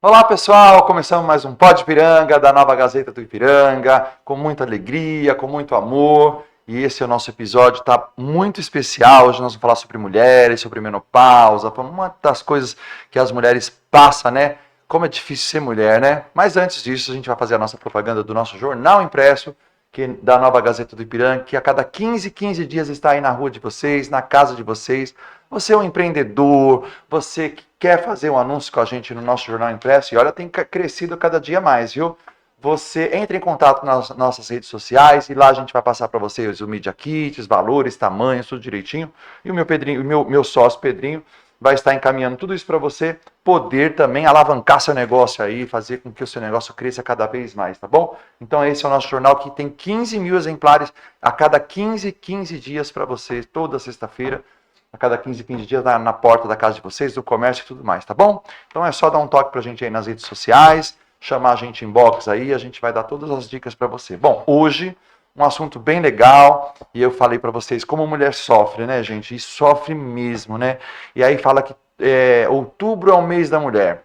Olá pessoal, começamos mais um Pod Ipiranga, da Nova Gazeta do Ipiranga, com muita alegria, com muito amor. E esse é o nosso episódio, está muito especial. Hoje nós vamos falar sobre mulheres, sobre menopausa, uma das coisas que as mulheres passam, né? Como é difícil ser mulher, né? Mas antes disso, a gente vai fazer a nossa propaganda do nosso jornal impresso, da Nova Gazeta do Ipiranga, que a cada 15 dias está aí na rua de vocês, na casa de vocês. Você é um empreendedor, você que quer fazer um anúncio com a gente no nosso jornal impresso, e olha, tem crescido cada dia mais, viu? Você entra em contato nas nossas redes sociais e lá a gente vai passar para vocês o Media Kit, os valores, tamanhos, tudo direitinho. E o meu Pedrinho, meu sócio Pedrinho vai estar encaminhando tudo isso para você poder também alavancar seu negócio aí, fazer com que o seu negócio cresça cada vez mais, tá bom? Então esse é o nosso jornal que tem 15 mil exemplares a cada 15 dias para vocês, toda sexta-feira. A cada 15 dias na porta da casa de vocês, do comércio e tudo mais, tá bom? Então é só dar um toque pra gente aí nas redes sociais, chamar a gente em inbox aí, a gente vai dar todas as dicas para você. Bom, hoje um assunto bem legal, e eu falei para vocês como mulher sofre, né, gente? E sofre mesmo, né? E aí fala que outubro é o mês da mulher.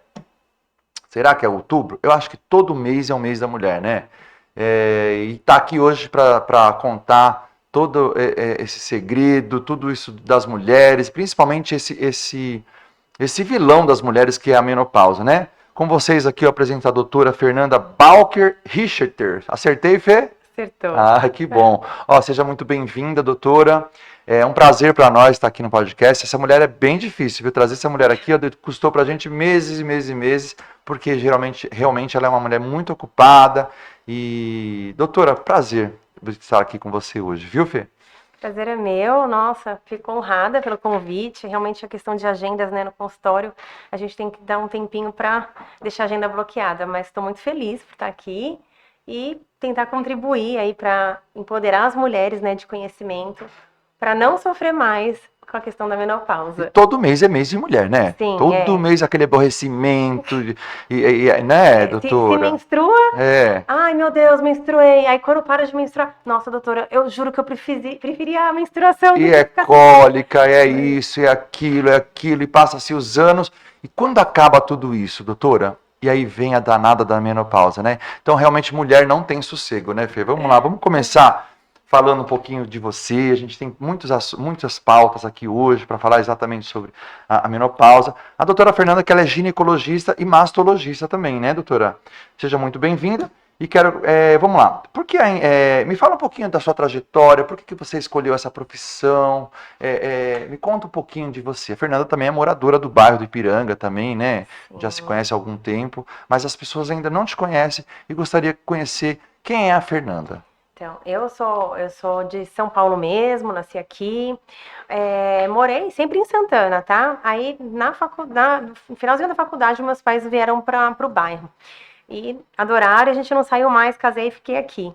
Será que é outubro? Eu acho que todo mês é o mês da mulher, né? E tá aqui hoje para contar todo esse segredo, tudo isso das mulheres, principalmente esse vilão das mulheres que é a menopausa, né? Com vocês aqui, eu apresento a doutora Fernanda Balker Richter. Acertei, Fê? Acertou. Ah, que bom. Ó, seja muito bem-vinda, doutora. É um prazer para nós estar aqui no podcast. Essa mulher é bem difícil, viu? Trazer essa mulher aqui custou para a gente meses e meses e meses, porque realmente ela é uma mulher muito ocupada. E, doutora, prazer estar aqui com você hoje, viu, Fê? Prazer é meu, nossa, fico honrada pelo convite. Realmente a questão de agendas, né, no consultório, a gente tem que dar um tempinho para deixar a agenda bloqueada, mas estou muito feliz por estar aqui e tentar contribuir aí para empoderar as mulheres, né, de conhecimento, para não sofrer mais com a questão da menopausa. E todo mês é mês de mulher, né? Sim, todo mês aquele aborrecimento, né, doutora? Se menstrua, ai meu Deus, menstruei. Aí quando para de menstruar, nossa, doutora, eu juro que eu preferia a menstruação do E que é ficar... cólica, é isso, é aquilo, e passa-se os anos. E quando acaba tudo isso, doutora? E aí vem a danada da menopausa, né? Então, realmente, mulher não tem sossego, né, Fê? Vamos lá, vamos começar falando um pouquinho de você. A gente tem muitas pautas aqui hoje para falar exatamente sobre a menopausa. A doutora Fernanda, que ela é ginecologista e mastologista também, né, doutora? Seja muito bem-vinda. E quero, vamos lá, me fala um pouquinho da sua trajetória, por que você escolheu essa profissão, me conta um pouquinho de você. A Fernanda também é moradora do bairro do Ipiranga também, né? Já se conhece há algum tempo, mas as pessoas ainda não te conhecem e gostaria de conhecer quem é a Fernanda. Então, eu sou de São Paulo mesmo, nasci aqui, morei sempre em Santana, tá? Aí, no finalzinho da faculdade, meus pais vieram para o bairro. E adoraram, a gente não saiu mais, casei e fiquei aqui.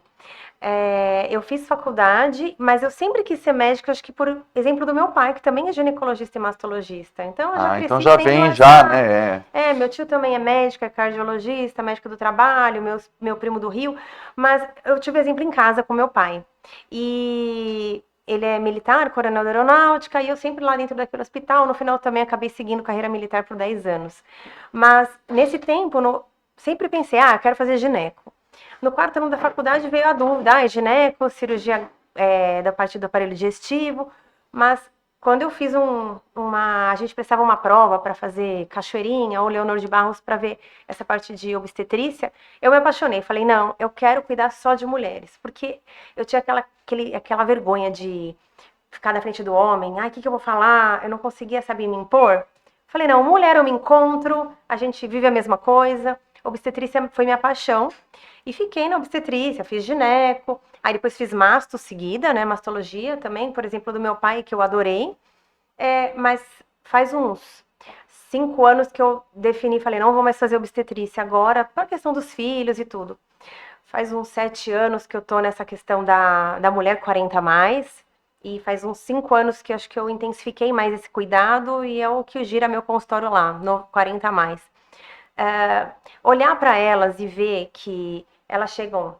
Eu fiz faculdade, mas eu sempre quis ser médica, acho que por exemplo do meu pai, que também é ginecologista e mastologista. Então eu já cresci então já tendo vem essa... já, né? meu tio também é médico, é cardiologista, médico do trabalho, meu primo do Rio, mas eu tive exemplo em casa com meu pai. E ele é militar, coronel da aeronáutica, e eu sempre lá dentro daquele hospital, no final também acabei seguindo carreira militar por 10 anos. Mas nesse tempo, sempre pensei, quero fazer gineco. No quarto ano da faculdade veio a dúvida, gineco, cirurgia da parte do aparelho digestivo, mas quando eu fiz a gente prestava uma prova para fazer Cachoeirinha ou Leonor de Barros para ver essa parte de obstetrícia, eu me apaixonei, falei, não, eu quero cuidar só de mulheres, porque eu tinha aquela vergonha de ficar na frente do homem, o que eu vou falar, eu não conseguia, saber me impor. Falei, não, mulher eu me encontro, a gente vive a mesma coisa, obstetrícia foi minha paixão, e fiquei na obstetrícia, fiz gineco, aí depois fiz masto seguida, né, mastologia também, por exemplo, do meu pai, que eu adorei, mas faz uns 5 anos que eu defini, falei, não vou mais fazer obstetrícia agora, por questão dos filhos e tudo. Faz uns 7 anos que eu tô nessa questão da mulher 40 a mais, e faz uns 5 anos que acho que eu intensifiquei mais esse cuidado, e é o que gira meu consultório lá, no 40 a mais. Olhar para elas e ver que elas chegam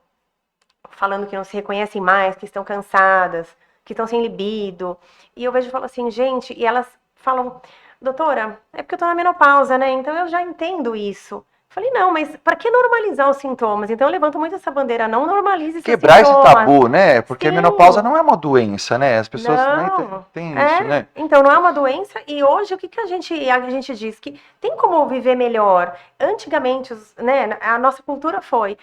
falando que não se reconhecem mais, que estão cansadas, que estão sem libido, e eu vejo e falo assim, gente, e elas falam, doutora, é porque eu tô na menopausa, né, então eu já entendo isso, Falei, não, mas para que normalizar os sintomas? Então eu levanto muito essa bandeira, não normalize esses Quebrar esse sintomas. tabu, né? Porque a menopausa Sim. não é uma doença, né? As pessoas né, Não, têm isso, né? então não é uma doença. E hoje o que a gente diz que tem como viver melhor? Antigamente, né, a nossa cultura foi,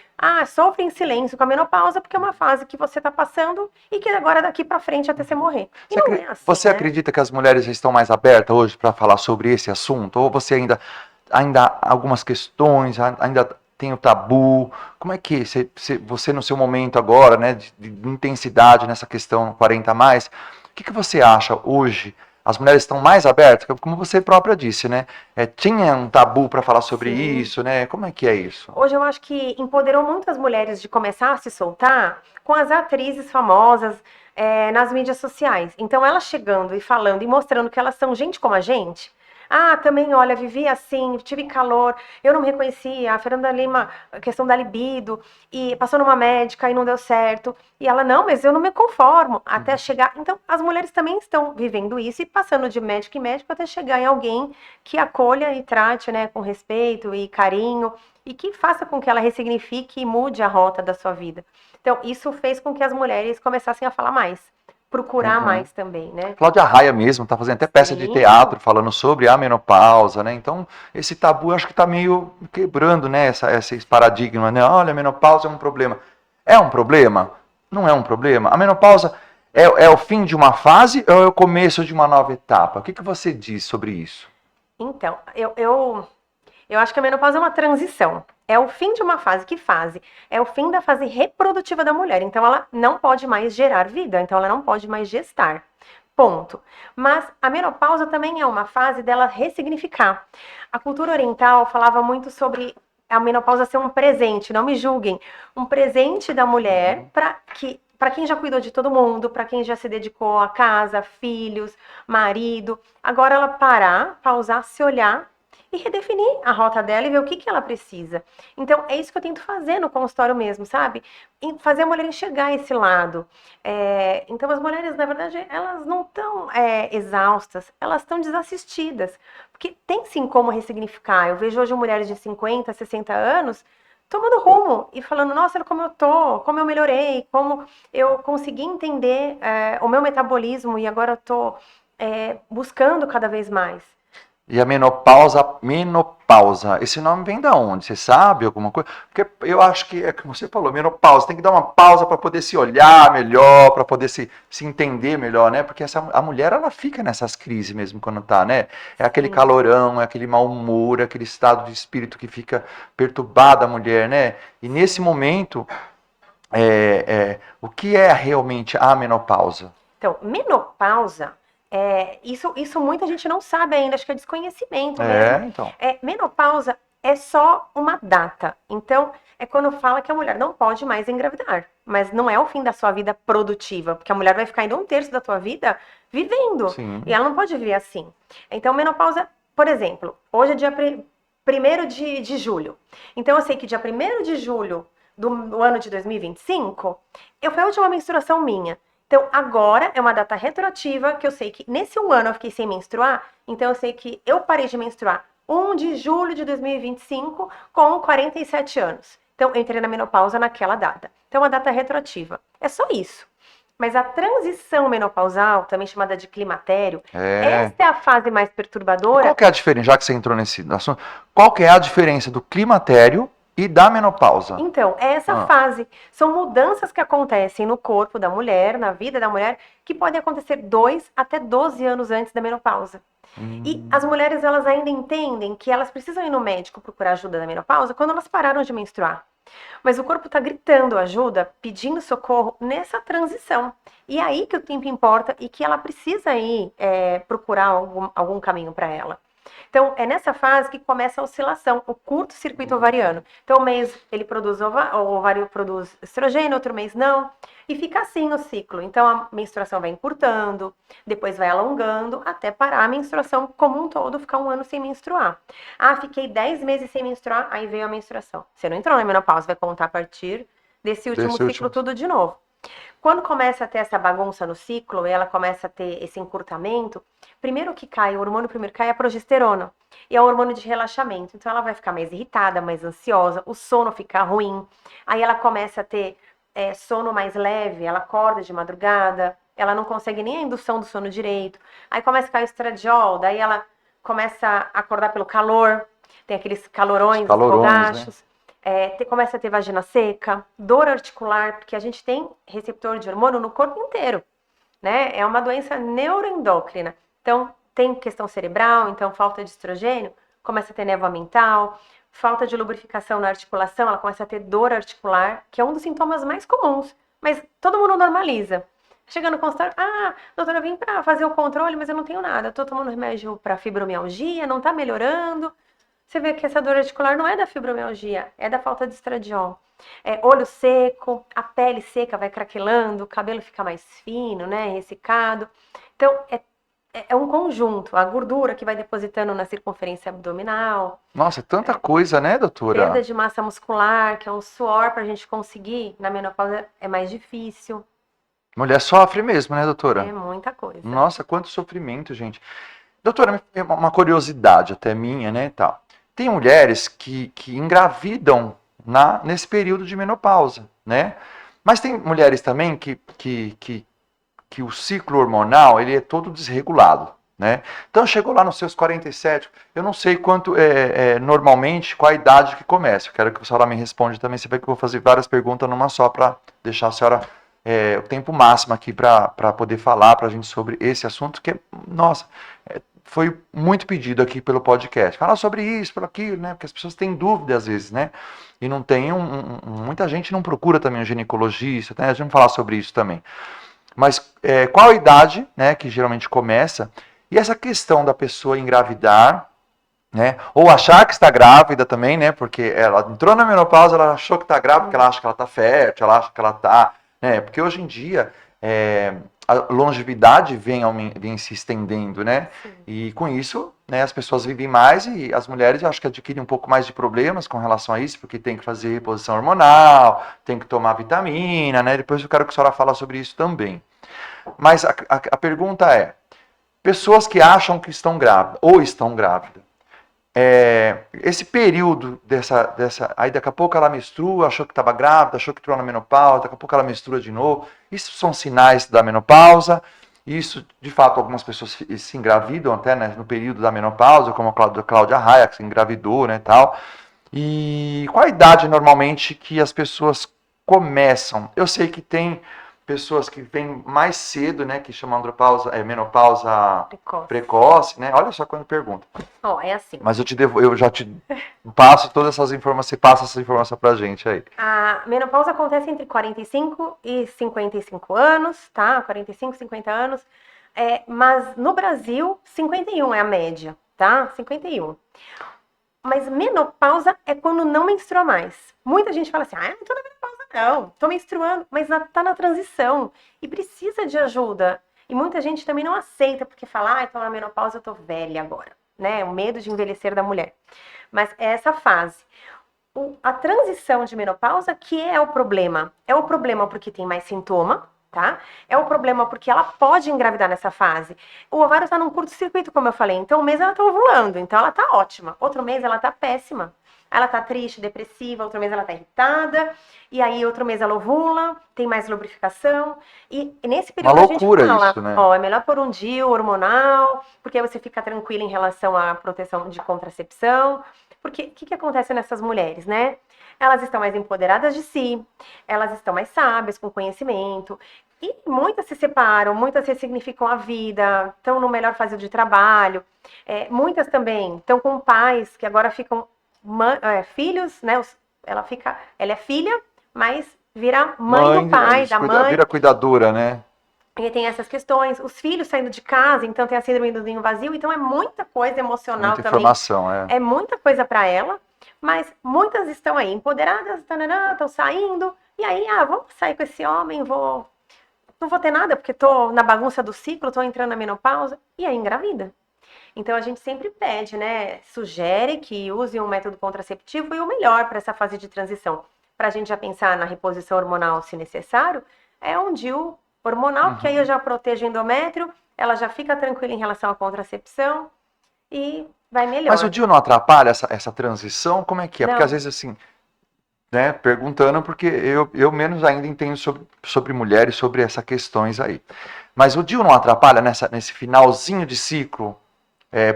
sofre em silêncio com a menopausa porque é uma fase que você está passando e que agora daqui para frente até você morrer. E não é assim, Você né? acredita que as mulheres já estão mais abertas hoje para falar sobre esse assunto? Ou você ainda há algumas questões, ainda tem o tabu? Como é que você no seu momento agora, né, de intensidade nessa questão 40 a mais, o que você acha hoje? As mulheres estão mais abertas? Como você própria disse, né? Tinha um tabu para falar sobre Sim. isso, né? Como é que é isso? Hoje eu acho que empoderou muitas mulheres de começar a se soltar com as atrizes famosas nas mídias sociais. Então, elas chegando e falando e mostrando que elas são gente como a gente. Também, olha, vivi assim, tive calor, eu não me reconhecia, a Fernanda Lima, a questão da libido, e passou numa médica e não deu certo. E ela, não, mas eu não me conformo, até chegar. Então, as mulheres também estão vivendo isso e passando de médico em médico até chegar em alguém que acolha e trate, né, com respeito e carinho e que faça com que ela ressignifique e mude a rota da sua vida. Então, isso fez com que as mulheres começassem a falar mais, procurar Uhum. mais também, né? Cláudia Raia mesmo está fazendo até peça de Sim, teatro falando sobre a menopausa, né? Então, esse tabu eu acho que está meio quebrando, né? Esse paradigma, né? Olha, a menopausa é um problema. É um problema? Não é um problema? A menopausa é o fim de uma fase ou é o começo de uma nova etapa? O que você diz sobre isso? então, eu acho que a menopausa é uma transição. É o fim de uma fase. Que fase? É o fim da fase reprodutiva da mulher. Então, ela não pode mais gerar vida. Então, ela não pode mais gestar. Ponto. Mas a menopausa também é uma fase dela ressignificar. A cultura oriental falava muito sobre a menopausa ser um presente, não me julguem, um presente da mulher para quem já cuidou de todo mundo, para quem já se dedicou a casa, filhos, marido. Agora ela parar, pausar, se olhar e redefinir a rota dela e ver o que ela precisa. Então, é isso que eu tento fazer no consultório mesmo, sabe? Fazer a mulher enxergar esse lado. Então, as mulheres, na verdade, elas não estão exaustas, elas estão desassistidas. Porque tem sim como ressignificar. Eu vejo hoje mulheres de 50, 60 anos tomando rumo e falando, nossa, olha como eu tô, como eu melhorei, como eu consegui entender o meu metabolismo e agora eu tô buscando cada vez mais. E a menopausa, esse nome vem da onde? Você sabe alguma coisa? Porque eu acho que é como você falou, menopausa, tem que dar uma pausa para poder se olhar melhor, para poder se entender melhor, né? Porque a mulher, ela fica nessas crises mesmo quando tá, né? É aquele Sim. calorão, é aquele mau humor, é aquele estado de espírito que fica perturbado a mulher, né? E nesse momento, o que é realmente a menopausa? Então, menopausa, isso muita gente não sabe ainda, acho que é desconhecimento mesmo. Então. Menopausa é só uma data. Então, é quando fala que a mulher não pode mais engravidar. Mas não é o fim da sua vida produtiva, porque a mulher vai ficar ainda um terço da tua vida vivendo. Sim. E ela não pode viver assim. Então, menopausa, por exemplo, hoje é dia 1º de julho. Então, eu sei que dia 1º de julho do ano de 2025, foi a última menstruação minha. Então, agora é uma data retroativa que eu sei que nesse um ano eu fiquei sem menstruar, então eu sei que eu parei de menstruar 1 de julho de 2025 com 47 anos. Então, eu entrei na menopausa naquela data. Então, é uma data retroativa. É só isso. Mas a transição menopausal, também chamada de climatério, essa é a fase mais perturbadora. Qual que é a diferença, já que você entrou nesse assunto, qual que é a diferença do climatério e da menopausa? Então, é essa fase. São mudanças que acontecem no corpo da mulher, na vida da mulher, que podem acontecer 2 até 12 anos antes da menopausa. E as mulheres, elas ainda entendem que elas precisam ir no médico procurar ajuda da menopausa quando elas pararam de menstruar. Mas o corpo está gritando ajuda, pedindo socorro nessa transição. E é aí que o tempo importa e que ela precisa ir procurar algum caminho para ela. Então, é nessa fase que começa a oscilação, o curto-circuito ovariano. Então, um mês ele produz o ovário produz estrogênio, outro mês não. E fica assim o ciclo. Então, a menstruação vai encurtando, depois vai alongando, até parar a menstruação como um todo, ficar um ano sem menstruar. Fiquei 10 meses sem menstruar, aí veio a menstruação. Você não entrou na menopausa, vai contar a partir desse último ciclo tudo de novo. Quando começa a ter essa bagunça no ciclo e ela começa a ter esse encurtamento, primeiro que cai, o hormônio primeiro cai é a progesterona. E é o hormônio de relaxamento. Então ela vai ficar mais irritada, mais ansiosa, o sono fica ruim. Aí ela começa a ter sono mais leve, ela acorda de madrugada, ela não consegue nem a indução do sono direito. Aí começa a cair o estradiol, daí ela começa a acordar pelo calor, tem aqueles calorões, Calorões, né? fogachos. Começa a ter vagina seca, dor articular, porque a gente tem receptor de hormônio no corpo inteiro, né? É uma doença neuroendócrina. Então, tem questão cerebral, então falta de estrogênio, começa a ter névoa mental, falta de lubrificação na articulação, ela começa a ter dor articular, que é um dos sintomas mais comuns, mas todo mundo normaliza. Chega no consultório, doutora, eu vim para fazer o controle, mas eu não tenho nada. Eu tô tomando remédio para fibromialgia, não tá melhorando. Você vê que essa dor articular não é da fibromialgia, é da falta de estradiol. Olho seco, a pele seca vai craquelando, o cabelo fica mais fino, né, ressecado. Então, é um conjunto, a gordura que vai depositando na circunferência abdominal. Nossa, tanta coisa, né, doutora? Perda de massa muscular, que é um suor pra gente conseguir, na menopausa é mais difícil. Mulher sofre mesmo, né, doutora? É muita coisa. Nossa, quanto sofrimento, gente. Doutora, é uma curiosidade até minha, né, tal. Tem mulheres que engravidam nesse período de menopausa, né? Mas tem mulheres também que o ciclo hormonal, ele é todo desregulado, né? Então, chegou lá nos seus 47, eu não sei quanto, normalmente, qual a idade que começa. Eu quero que a senhora me responda também, você vê que eu vou fazer várias perguntas numa só, para deixar a senhora o tempo máximo aqui para poder falar para a gente sobre esse assunto, que, nossa, foi muito pedido aqui pelo podcast. Falar sobre isso, sobre aquilo, né? Porque as pessoas têm dúvida às vezes, né? E não tem muita gente não procura também um ginecologista, né? A gente vai falar sobre isso também. Mas qual a idade, né, que geralmente começa? E essa questão da pessoa engravidar, né? Ou achar que está grávida também, né? Porque ela entrou na menopausa, ela achou que está grávida, porque ela acha que ela está fértil, ela acha que ela está, né? Porque hoje em dia a longevidade vem se estendendo, né? Sim. E com isso, né, as pessoas vivem mais e as mulheres, eu acho que adquirem um pouco mais de problemas com relação a isso, porque tem que fazer reposição hormonal, tem que tomar vitamina, né? Depois eu quero que a senhora fale sobre isso também. Mas a pergunta é, pessoas que acham que estão grávidas, ou estão grávidas, esse período aí daqui a pouco ela menstrua, achou que estava grávida, achou que entrou na menopausa, daqui a pouco ela menstrua de novo. Isso são sinais da menopausa. Isso, de fato, algumas pessoas se engravidam até, né, no período da menopausa, como a Cláudia Raia, que se engravidou, né, tal. E qual a idade normalmente que as pessoas começam? Eu sei que tem pessoas que vêm mais cedo, né, que chamam menopausa precoce, né? Olha só quando pergunta. É assim. Mas eu já te passo todas essas informações, você passa essa informação pra gente aí. A menopausa acontece entre 45 e 55 anos, tá? 45, 50 anos. Mas no Brasil, 51 é a média, tá? 51. Mas menopausa é quando não menstrua mais. Muita gente fala assim, não tô na menopausa não, tô menstruando, mas tá na transição e precisa de ajuda. E muita gente também não aceita, porque fala, tô na menopausa, eu tô velha agora, né? O medo de envelhecer da mulher. Mas é essa fase. A transição de menopausa que é o problema. É o problema porque tem mais sintoma, tá? É o problema porque ela pode engravidar nessa fase. O ovário tá num curto-circuito, como eu falei. Então, um mês ela tá ovulando, então ela tá ótima. Outro mês ela tá péssima. Ela tá triste, depressiva, outro mês ela tá irritada, e aí outro mês ela ovula, tem mais lubrificação, e nesse período a gente fala, isso, né? É melhor pôr um DIU hormonal, porque aí você fica tranquila em relação à proteção de contracepção, porque o que acontece nessas mulheres, né? Elas estão mais empoderadas de si, elas estão mais sábias, com conhecimento, e muitas se separam, muitas ressignificam a vida, estão no melhor fase de trabalho, muitas também estão com pais que agora ficam filhos, né? Ela é filha, mas vira mãe do pai, da mãe. Vira cuidadora, né? E tem essas questões, os filhos saindo de casa, então tem a síndrome do ninho vazio, então é muita coisa emocional muita também. Informação, é muita coisa para ela, mas muitas estão aí empoderadas, estão saindo, e aí, vamos sair com esse homem, não vou ter nada, porque tô na bagunça do ciclo, tô entrando na menopausa, e aí engravida. Então, a gente sempre pede, né, sugere que use um método contraceptivo e o melhor para essa fase de transição. Para a gente já pensar na reposição hormonal, se necessário, é um DIU hormonal, porque aí eu Uhum. já protejo o endométrio, ela já fica tranquila em relação à contracepção e vai Mas o melhor. DIU não atrapalha essa transição? Como é que é? Porque às Não, vezes assim, né, perguntando, porque eu menos ainda entendo sobre mulheres, sobre essas questões aí. Mas o DIU não atrapalha nesse finalzinho de ciclo?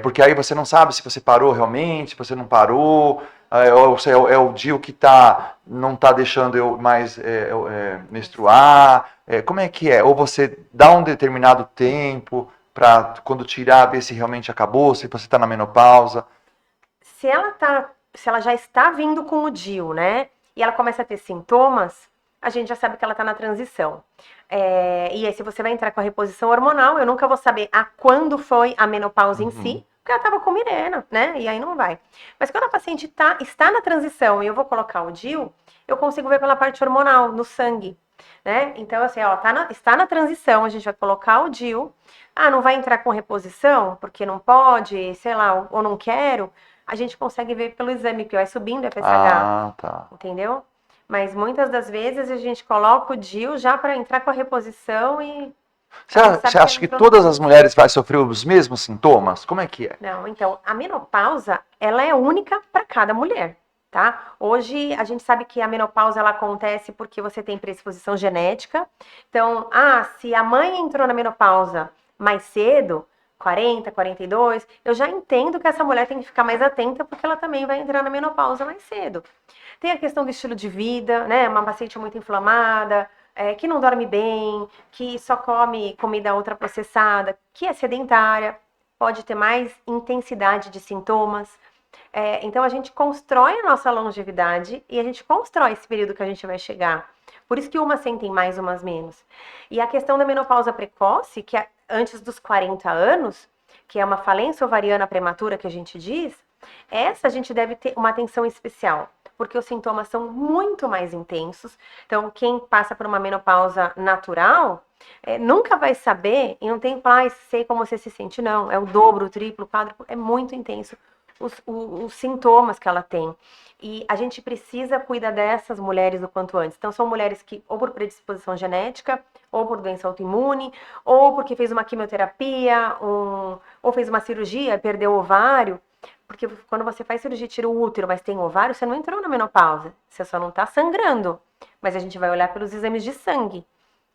Porque aí você não sabe se você parou realmente, se você não parou, ou se é o DIU que não está deixando eu mais menstruar. Como é que é? Ou você dá um determinado tempo para quando tirar, ver se realmente acabou, se você está na menopausa. se ela já está vindo com o DIU, né? E ela começa a ter sintomas, a gente já sabe que ela está na transição. E aí, se você vai entrar com a reposição hormonal, eu nunca vou saber a quando foi a menopausa em Uhum. si, porque ela estava com Mirena, né? E aí não vai. Mas quando a paciente está na transição e eu vou colocar o DIU, eu consigo ver pela parte hormonal, no sangue, né? Então, assim, ó, está na transição, a gente vai colocar o DIU. Ah, não vai entrar com reposição, porque não pode, sei lá, ou não quero. A gente consegue ver pelo exame, que vai subindo o FSH, Ah, tá. entendeu? Mas muitas das vezes a gente coloca o DIU já para entrar com a reposição e Você a gente você sabe que ela acha que entrou na todas as transição. mulheres vão sofrer os mesmos sintomas? Como é que é? Não, então, a menopausa, ela é única para cada mulher, tá? Hoje a gente sabe que a menopausa ela acontece porque você tem predisposição genética. Então, se a mãe entrou na menopausa mais cedo, 40, 42, eu já entendo que essa mulher tem que ficar mais atenta porque ela também vai entrar na menopausa mais cedo. Tem a questão do estilo de vida, né? Uma paciente muito inflamada, que não dorme bem, que só come comida ultraprocessada, que é sedentária, pode ter mais intensidade de sintomas. Então a gente constrói a nossa longevidade e a gente constrói esse período que a gente vai chegar. Por isso que umas sentem mais, umas menos. E a questão da menopausa precoce, que é antes dos 40 anos, que é uma falência ovariana prematura que a gente diz, essa a gente deve ter uma atenção especial, porque os sintomas são muito mais intensos. Então, quem passa por uma menopausa natural, nunca vai saber e não tem, sei como você se sente, não. É o dobro, o triplo, o quádruplo, é muito intenso os sintomas que ela tem. E a gente precisa cuidar dessas mulheres o quanto antes. Então, são mulheres que, ou por predisposição genética, ou por doença autoimune, ou porque fez uma quimioterapia, ou fez uma cirurgia, perdeu o ovário. Porque quando você faz cirurgia, tira o útero, mas tem ovário, você não entrou na menopausa. Você só não tá sangrando. Mas a gente vai olhar pelos exames de sangue,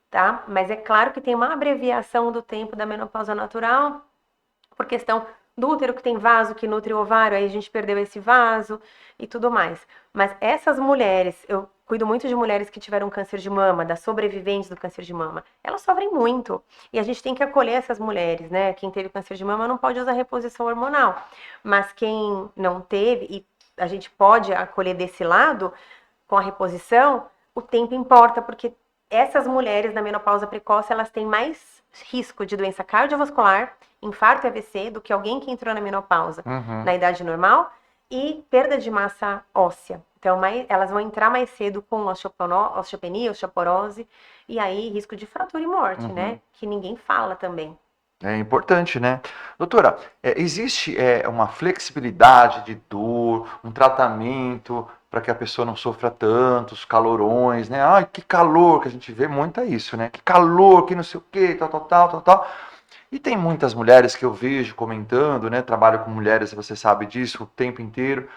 tá? Mas é claro que tem uma abreviação do tempo da menopausa natural, por questão do útero que tem vaso que nutre o ovário, aí a gente perdeu esse vaso e tudo mais. Mas essas mulheres, eu cuido muito de mulheres que tiveram câncer de mama, das sobreviventes do câncer de mama. Elas sofrem muito. E a gente tem que acolher essas mulheres, né? Quem teve câncer de mama não pode usar reposição hormonal. Mas quem não teve, e a gente pode acolher desse lado, com a reposição, o tempo importa, porque essas mulheres na menopausa precoce, elas têm mais risco de doença cardiovascular, infarto e AVC, do que alguém que entrou na menopausa Uhum. na idade normal, e perda de massa óssea. Então, elas vão entrar mais cedo com osteopenia, osteoporose, e aí risco de fratura e morte, né? Uhum. Que ninguém fala também. É importante, né? Doutora, existe uma flexibilidade de dor, um tratamento para que a pessoa não sofra tantos calorões, né? Ai, que calor, que a gente vê muito é isso, né? Que calor, que não sei o quê, tal, tal, tal, tal, tal. E tem muitas mulheres que eu vejo comentando, né? Trabalho com mulheres, você sabe disso, o tempo inteiro.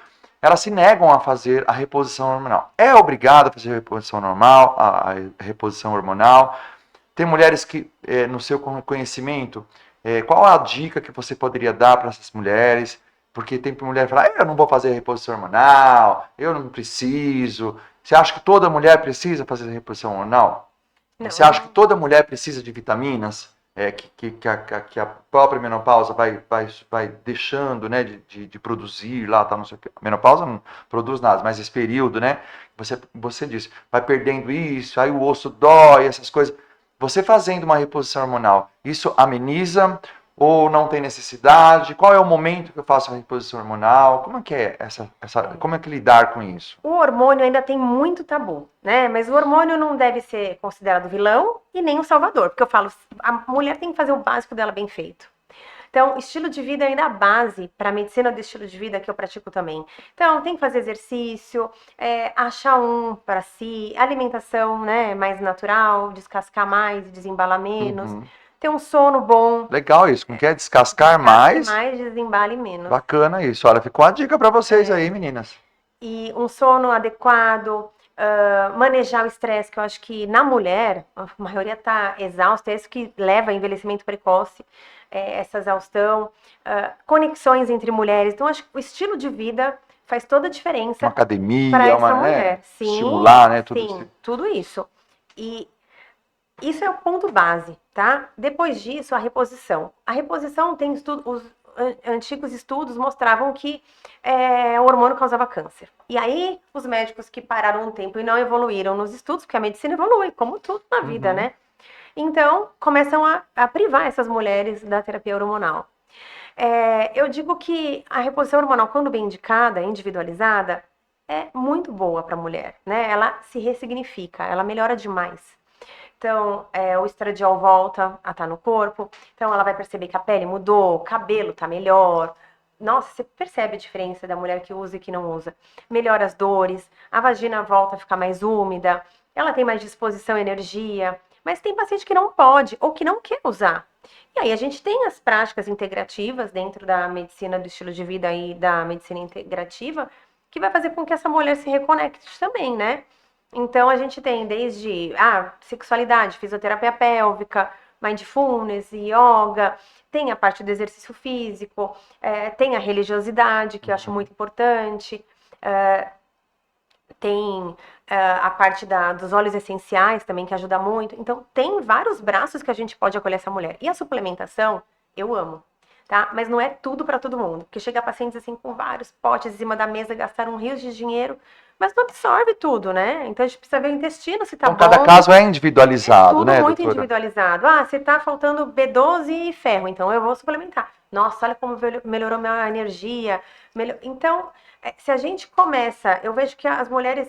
Elas se negam a fazer a reposição hormonal. É obrigado a fazer a reposição normal, a reposição hormonal. Tem mulheres que, no seu conhecimento, qual a dica que você poderia dar para essas mulheres? Porque tem mulher que fala, eu não vou fazer reposição hormonal, eu não preciso. Você acha que toda mulher precisa fazer reposição hormonal? Não, Você acha que toda mulher precisa de vitaminas? Que a própria menopausa vai deixando, né, de produzir lá, tá, não sei o que. A menopausa não produz nada, mas esse período, né, você disse, vai perdendo isso, aí o osso dói, essas coisas. Você fazendo uma reposição hormonal, isso ameniza ou não tem necessidade? Qual é o momento que eu faço a reposição hormonal? Como é que é como é que lidar com isso? o hormônio ainda tem muito tabu, né? Mas o hormônio não deve ser considerado vilão e nem o salvador, porque eu falo, a mulher tem que fazer o básico dela bem feito. Então, estilo de vida ainda é a base para a medicina do estilo de vida que eu pratico também. Então, tem que fazer exercício, achar um para si, alimentação, né, mais natural, descascar mais, desembalar menos, Uhum. ter um sono bom, Legal isso, não quer descascar descasque mais? mais, desembale menos. Bacana isso. Olha, ficou a dica para vocês aí, meninas. E um sono adequado, manejar o estresse, que eu acho que na mulher, a maioria está exausta, é isso que leva a envelhecimento precoce, essa exaustão, conexões entre mulheres. Então, acho que o estilo de vida faz toda a Uma diferença para academia, essa mulher. Sim, estimular, né? Tudo sim, isso. tudo isso. E isso é o ponto base, tá? Depois disso, a reposição. A reposição tem os antigos estudos mostravam que o hormônio causava câncer. E aí, os médicos que pararam um tempo e não evoluíram nos estudos, porque a medicina evolui, como tudo na vida, Uhum. né? Então, começam a privar essas mulheres da terapia hormonal. Eu digo que a reposição hormonal, quando bem indicada, individualizada, é muito boa para a mulher, né? Ela se ressignifica, ela melhora demais. Então, o estradiol volta a estar no corpo. Então, ela vai perceber que a pele mudou, o cabelo tá melhor. Nossa, você percebe a diferença da mulher que usa e que não usa. Melhora as dores, a vagina volta a ficar mais úmida, ela tem mais disposição e energia. Mas tem paciente que não pode ou que não quer usar. E aí a gente tem as práticas integrativas dentro da medicina do estilo de vida e da medicina integrativa que vai fazer com que essa mulher se reconecte também, né? Então a gente tem desde sexualidade, fisioterapia pélvica, mindfulness, yoga, tem a parte do exercício físico, tem a religiosidade, que eu acho muito importante, tem a parte dos óleos essenciais também, que ajuda muito. Então, tem vários braços que a gente pode acolher essa mulher. E a suplementação, eu amo, tá? Mas não é tudo para todo mundo. Porque chega pacientes assim com vários potes em cima da mesa, gastaram rios de dinheiro, mas não absorve tudo, né? Então, a gente precisa ver o intestino se tá Então, bom. cada caso é individualizado, Tudo né, muito doutora? individualizado. Se tá faltando B12 e ferro, então eu vou suplementar. Nossa, olha como melhorou minha energia. Então, se a gente começa, eu vejo que as mulheres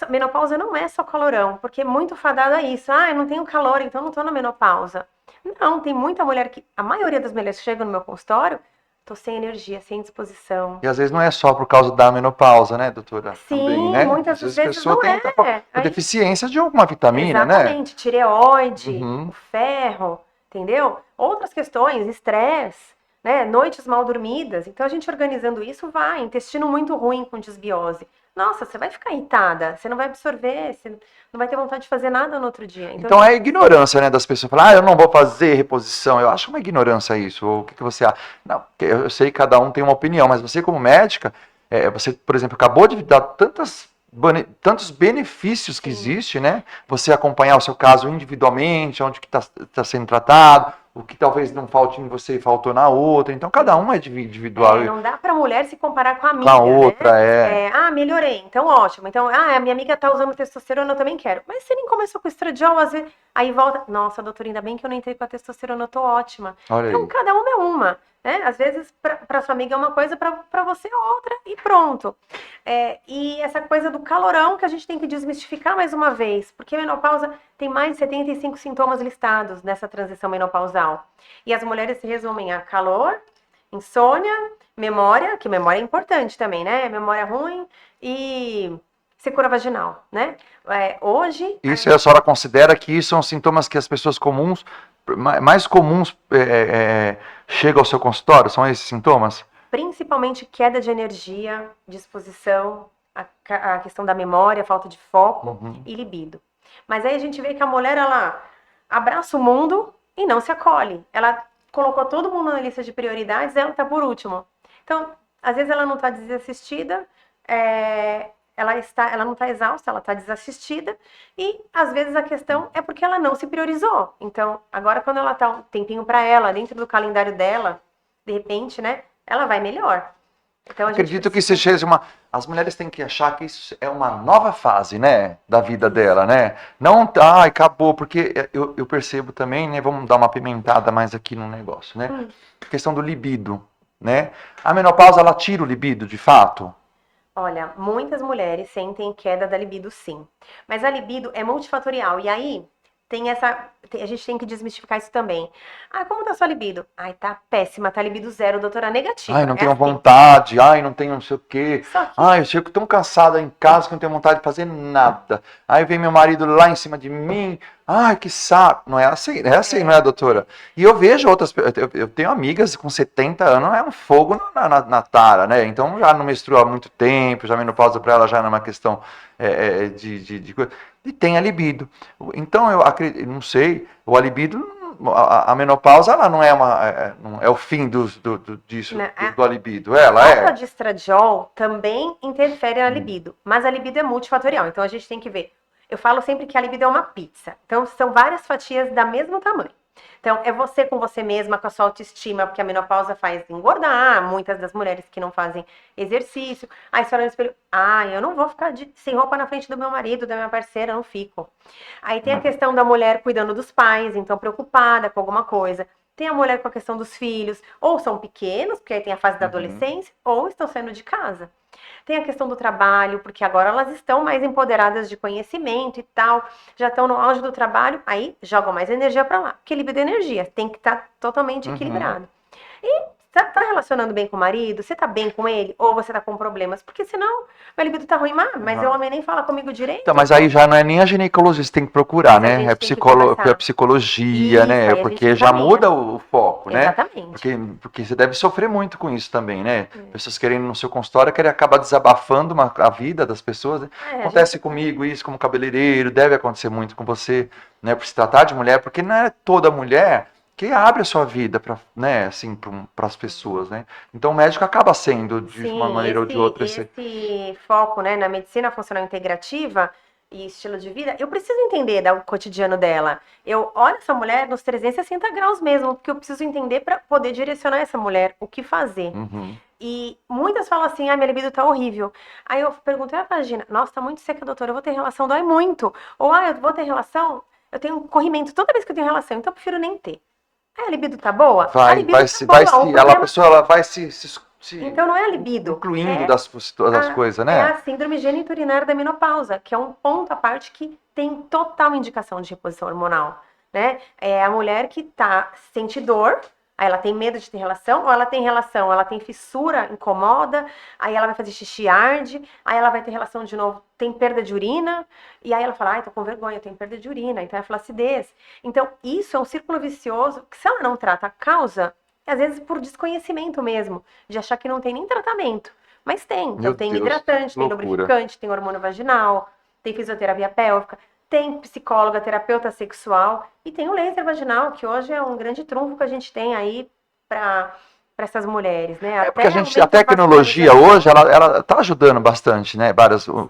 menopausa não é só calorão, porque é muito fadado a isso. Eu não tenho calor, então não tô na menopausa. Não, tem muita mulher a maioria das mulheres que chegam no meu consultório, tô sem energia, sem disposição. E às vezes não é só por causa da menopausa, né, doutora? Também, Sim, né? muitas Às vezes a vezes pessoa não tem é. deficiência de alguma vitamina, né? Exatamente, tireoide, Uhum. o ferro, entendeu? Outras questões, estresse, né? Noites mal dormidas. Então a gente organizando isso vai, intestino muito ruim com desbiose. Nossa, você vai ficar irritada, você não vai absorver, você não vai ter vontade de fazer nada no outro dia. Então é ignorância, né, das pessoas falar, eu não vou fazer reposição. Eu acho uma ignorância isso. Ou o que você acha? Não, eu sei que cada um tem uma opinião, mas você como médica, você, por exemplo, acabou de dar tantos benefícios que existe, né? Você acompanhar o seu caso individualmente, onde que está sendo tratado, o que talvez não falte em você e faltou na outra. Então cada um é individual. Não dá pra mulher se comparar com a amiga, com a outra, né? Melhorei, então ótimo. Então, a minha amiga tá usando testosterona, eu também quero. Mas você nem começou com estradiol, às vezes, aí volta, nossa, doutora, ainda bem que eu não entrei com a testosterona, eu tô ótima. Olha Então, aí. cada uma é uma, né? Às vezes, pra sua amiga é uma coisa, pra você é outra, e pronto. E essa coisa do calorão que a gente tem que desmistificar mais uma vez, porque a menopausa tem mais de 75 sintomas listados nessa transição menopausal. E as mulheres se resumem a calor, insônia, memória, que memória é importante também, né? Memória ruim e secura vaginal, né? Hoje... Isso a senhora considera que isso são sintomas que as pessoas comuns, mais comuns, chegam ao seu consultório? São esses sintomas? Principalmente queda de energia, disposição, a questão da memória, falta de foco e libido. Mas aí a gente vê que a mulher, ela abraça o mundo e não se acolhe. Ela colocou todo mundo na lista de prioridades, ela tá por último. Então, às vezes ela não tá desassistida, ela não tá exausta, ela tá desassistida, e às vezes a questão é porque ela não se priorizou. Então, agora quando ela tá um tempinho para ela, dentro do calendário dela, de repente, né, ela vai melhor. Então, Acredito que seja as mulheres têm que achar que isso é uma nova fase, né, da vida dela, né? Não, acabou, porque eu percebo também, né, vamos dar uma pimentada mais aqui no negócio, né? A questão do libido, né? A menopausa, ela tira o libido, de fato? Olha, muitas mulheres sentem queda da libido, sim. Mas a libido é multifatorial, e aí A gente tem que desmistificar isso também. Ah, como tá sua libido? Ai, tá péssima, tá libido zero, doutora, negativa. Ai, não tenho assim. vontade, ai, não tenho não sei o quê. Só que Ai, eu chego tão cansada em casa que não tenho vontade de fazer nada. Aí vem meu marido lá em cima de mim. Ai, que saco. Não é assim, não é, doutora? E eu vejo eu tenho amigas com 70 anos, é um fogo na tara, né? Então já não menstrua há muito tempo, já a menopausa para ela já não é uma questão de coisa. E tem a libido. Então eu acredito, não sei, o libido, a menopausa, ela não é não é o fim disso, Né, do libido. Ela falta é. de estradiol também interfere na libido, mas a libido é multifatorial, então a gente tem que ver. Eu falo sempre que a libido é uma pizza, então são várias fatias da mesmo tamanho. Então, é você com você mesma, com a sua autoestima, porque a menopausa faz engordar, muitas das mulheres que não fazem exercício. Aí você olha no espelho, eu não vou ficar sem roupa na frente do meu marido, da minha parceira, não fico. Aí tem a questão da mulher cuidando dos pais, então preocupada com alguma coisa. Tem a mulher com a questão dos filhos, ou são pequenos, porque aí tem a fase da adolescência, ou estão saindo de casa. Tem a questão do trabalho, porque agora elas estão mais empoderadas de conhecimento e tal, já estão no auge do trabalho, aí jogam mais energia para lá. Equilíbrio de energia, tem que estar totalmente equilibrado. E tá relacionando bem com o marido? Você tá bem com ele? Ou você tá com problemas? Porque senão, meu libido tá ruim, mas o homem nem fala comigo direito. Então, mas aí já não é nem a ginecologista que tem que procurar, né? É psicologia, Isso, né? aí a Porque gente já caminha. muda o foco, né? Exatamente. Porque você deve sofrer muito com isso também, né? Pessoas querendo no seu consultório, querem acabar desabafando a vida das pessoas. Né? Acontece comigo isso, como cabeleireiro, deve acontecer muito com você, né? Por se tratar de mulher, porque não é toda mulher que abre a sua vida para, né, assim, para as pessoas, né? Então o médico acaba sendo de uma maneira ou de outra esse foco, né, na medicina funcional integrativa e estilo de vida, eu preciso entender do cotidiano dela. Eu olho essa mulher nos 360 graus mesmo, porque eu preciso entender para poder direcionar essa mulher o que fazer. E muitas falam assim, minha libido tá horrível. Aí eu pergunto, a vagina? Nossa, tá muito seca, doutora, eu vou ter relação, dói muito. Ou, eu vou ter relação, eu tenho um corrimento toda vez que eu tenho relação, então eu prefiro nem ter. A libido tá boa? A libido a pessoa ela vai se então não é a libido. incluindo das coisas, né? É a síndrome geniturinaria da menopausa, que é um ponto à parte que tem total indicação de reposição hormonal, né? É a mulher que sente dor, aí ela tem medo de ter relação, ou ela tem relação, ela tem fissura, incomoda, aí ela vai fazer xixi, arde, aí ela vai ter relação de novo, tem perda de urina, e aí ela fala, tô com vergonha, eu tenho perda de urina, então é flacidez. Então, isso é um círculo vicioso, que se ela não trata a causa, às vezes por desconhecimento mesmo, de achar que não tem nem tratamento. Mas tem. Então tem hidratante, tem lubrificante, tem hormônio vaginal, tem fisioterapia pélvica, tem psicóloga, terapeuta sexual e tem o laser vaginal, que hoje é um grande trunfo que a gente tem aí para essas mulheres, né? Porque a tecnologia hoje, ela tá ajudando bastante, né?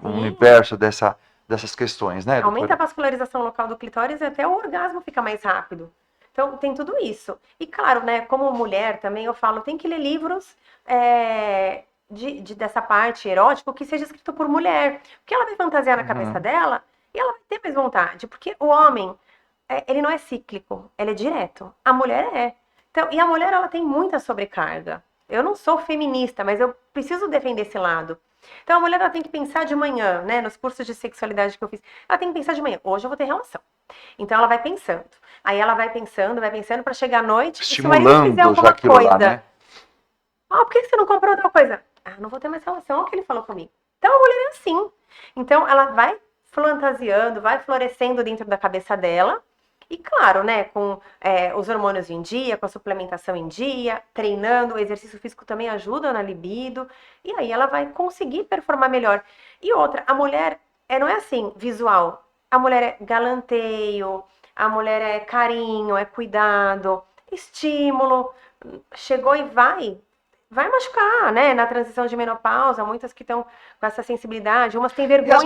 O universo dessas questões, né? Aumenta a vascularização local do clitóris e até o orgasmo fica mais rápido. Então, tem tudo isso. E, claro, né, como mulher também, eu falo, tem que ler livros dessa parte erótica que seja escrito por mulher. Porque ela vai fantasiar na cabeça dela e ela vai ter mais vontade. Porque o homem, ele não é cíclico, ele é direto. A mulher é. Então, e a mulher, ela tem muita sobrecarga. Eu não sou feminista, mas eu preciso defender esse lado. Então, a mulher, ela tem que pensar de manhã, né, nos cursos de sexualidade que eu fiz. Ela tem que pensar de manhã, hoje eu vou ter relação. Então, ela vai pensando. Aí ela vai pensando para chegar à noite. Estimulando e se o marido fizer alguma aquilo coisa, lá, né? por que você não comprou outra coisa? Não vou ter mais relação, olha o que ele falou comigo. Então a mulher é assim. Então ela vai fantasiando, vai florescendo dentro da cabeça dela. E claro, né, com os hormônios em dia, com a suplementação em dia, treinando, o exercício físico também ajuda na libido. E aí ela vai conseguir performar melhor. E outra, a mulher não é assim, visual. A mulher é galanteio, a mulher é carinho, é cuidado, estímulo. Chegou e vai machucar, né? Na transição de menopausa, muitas que estão com essa sensibilidade, umas têm vergonha. E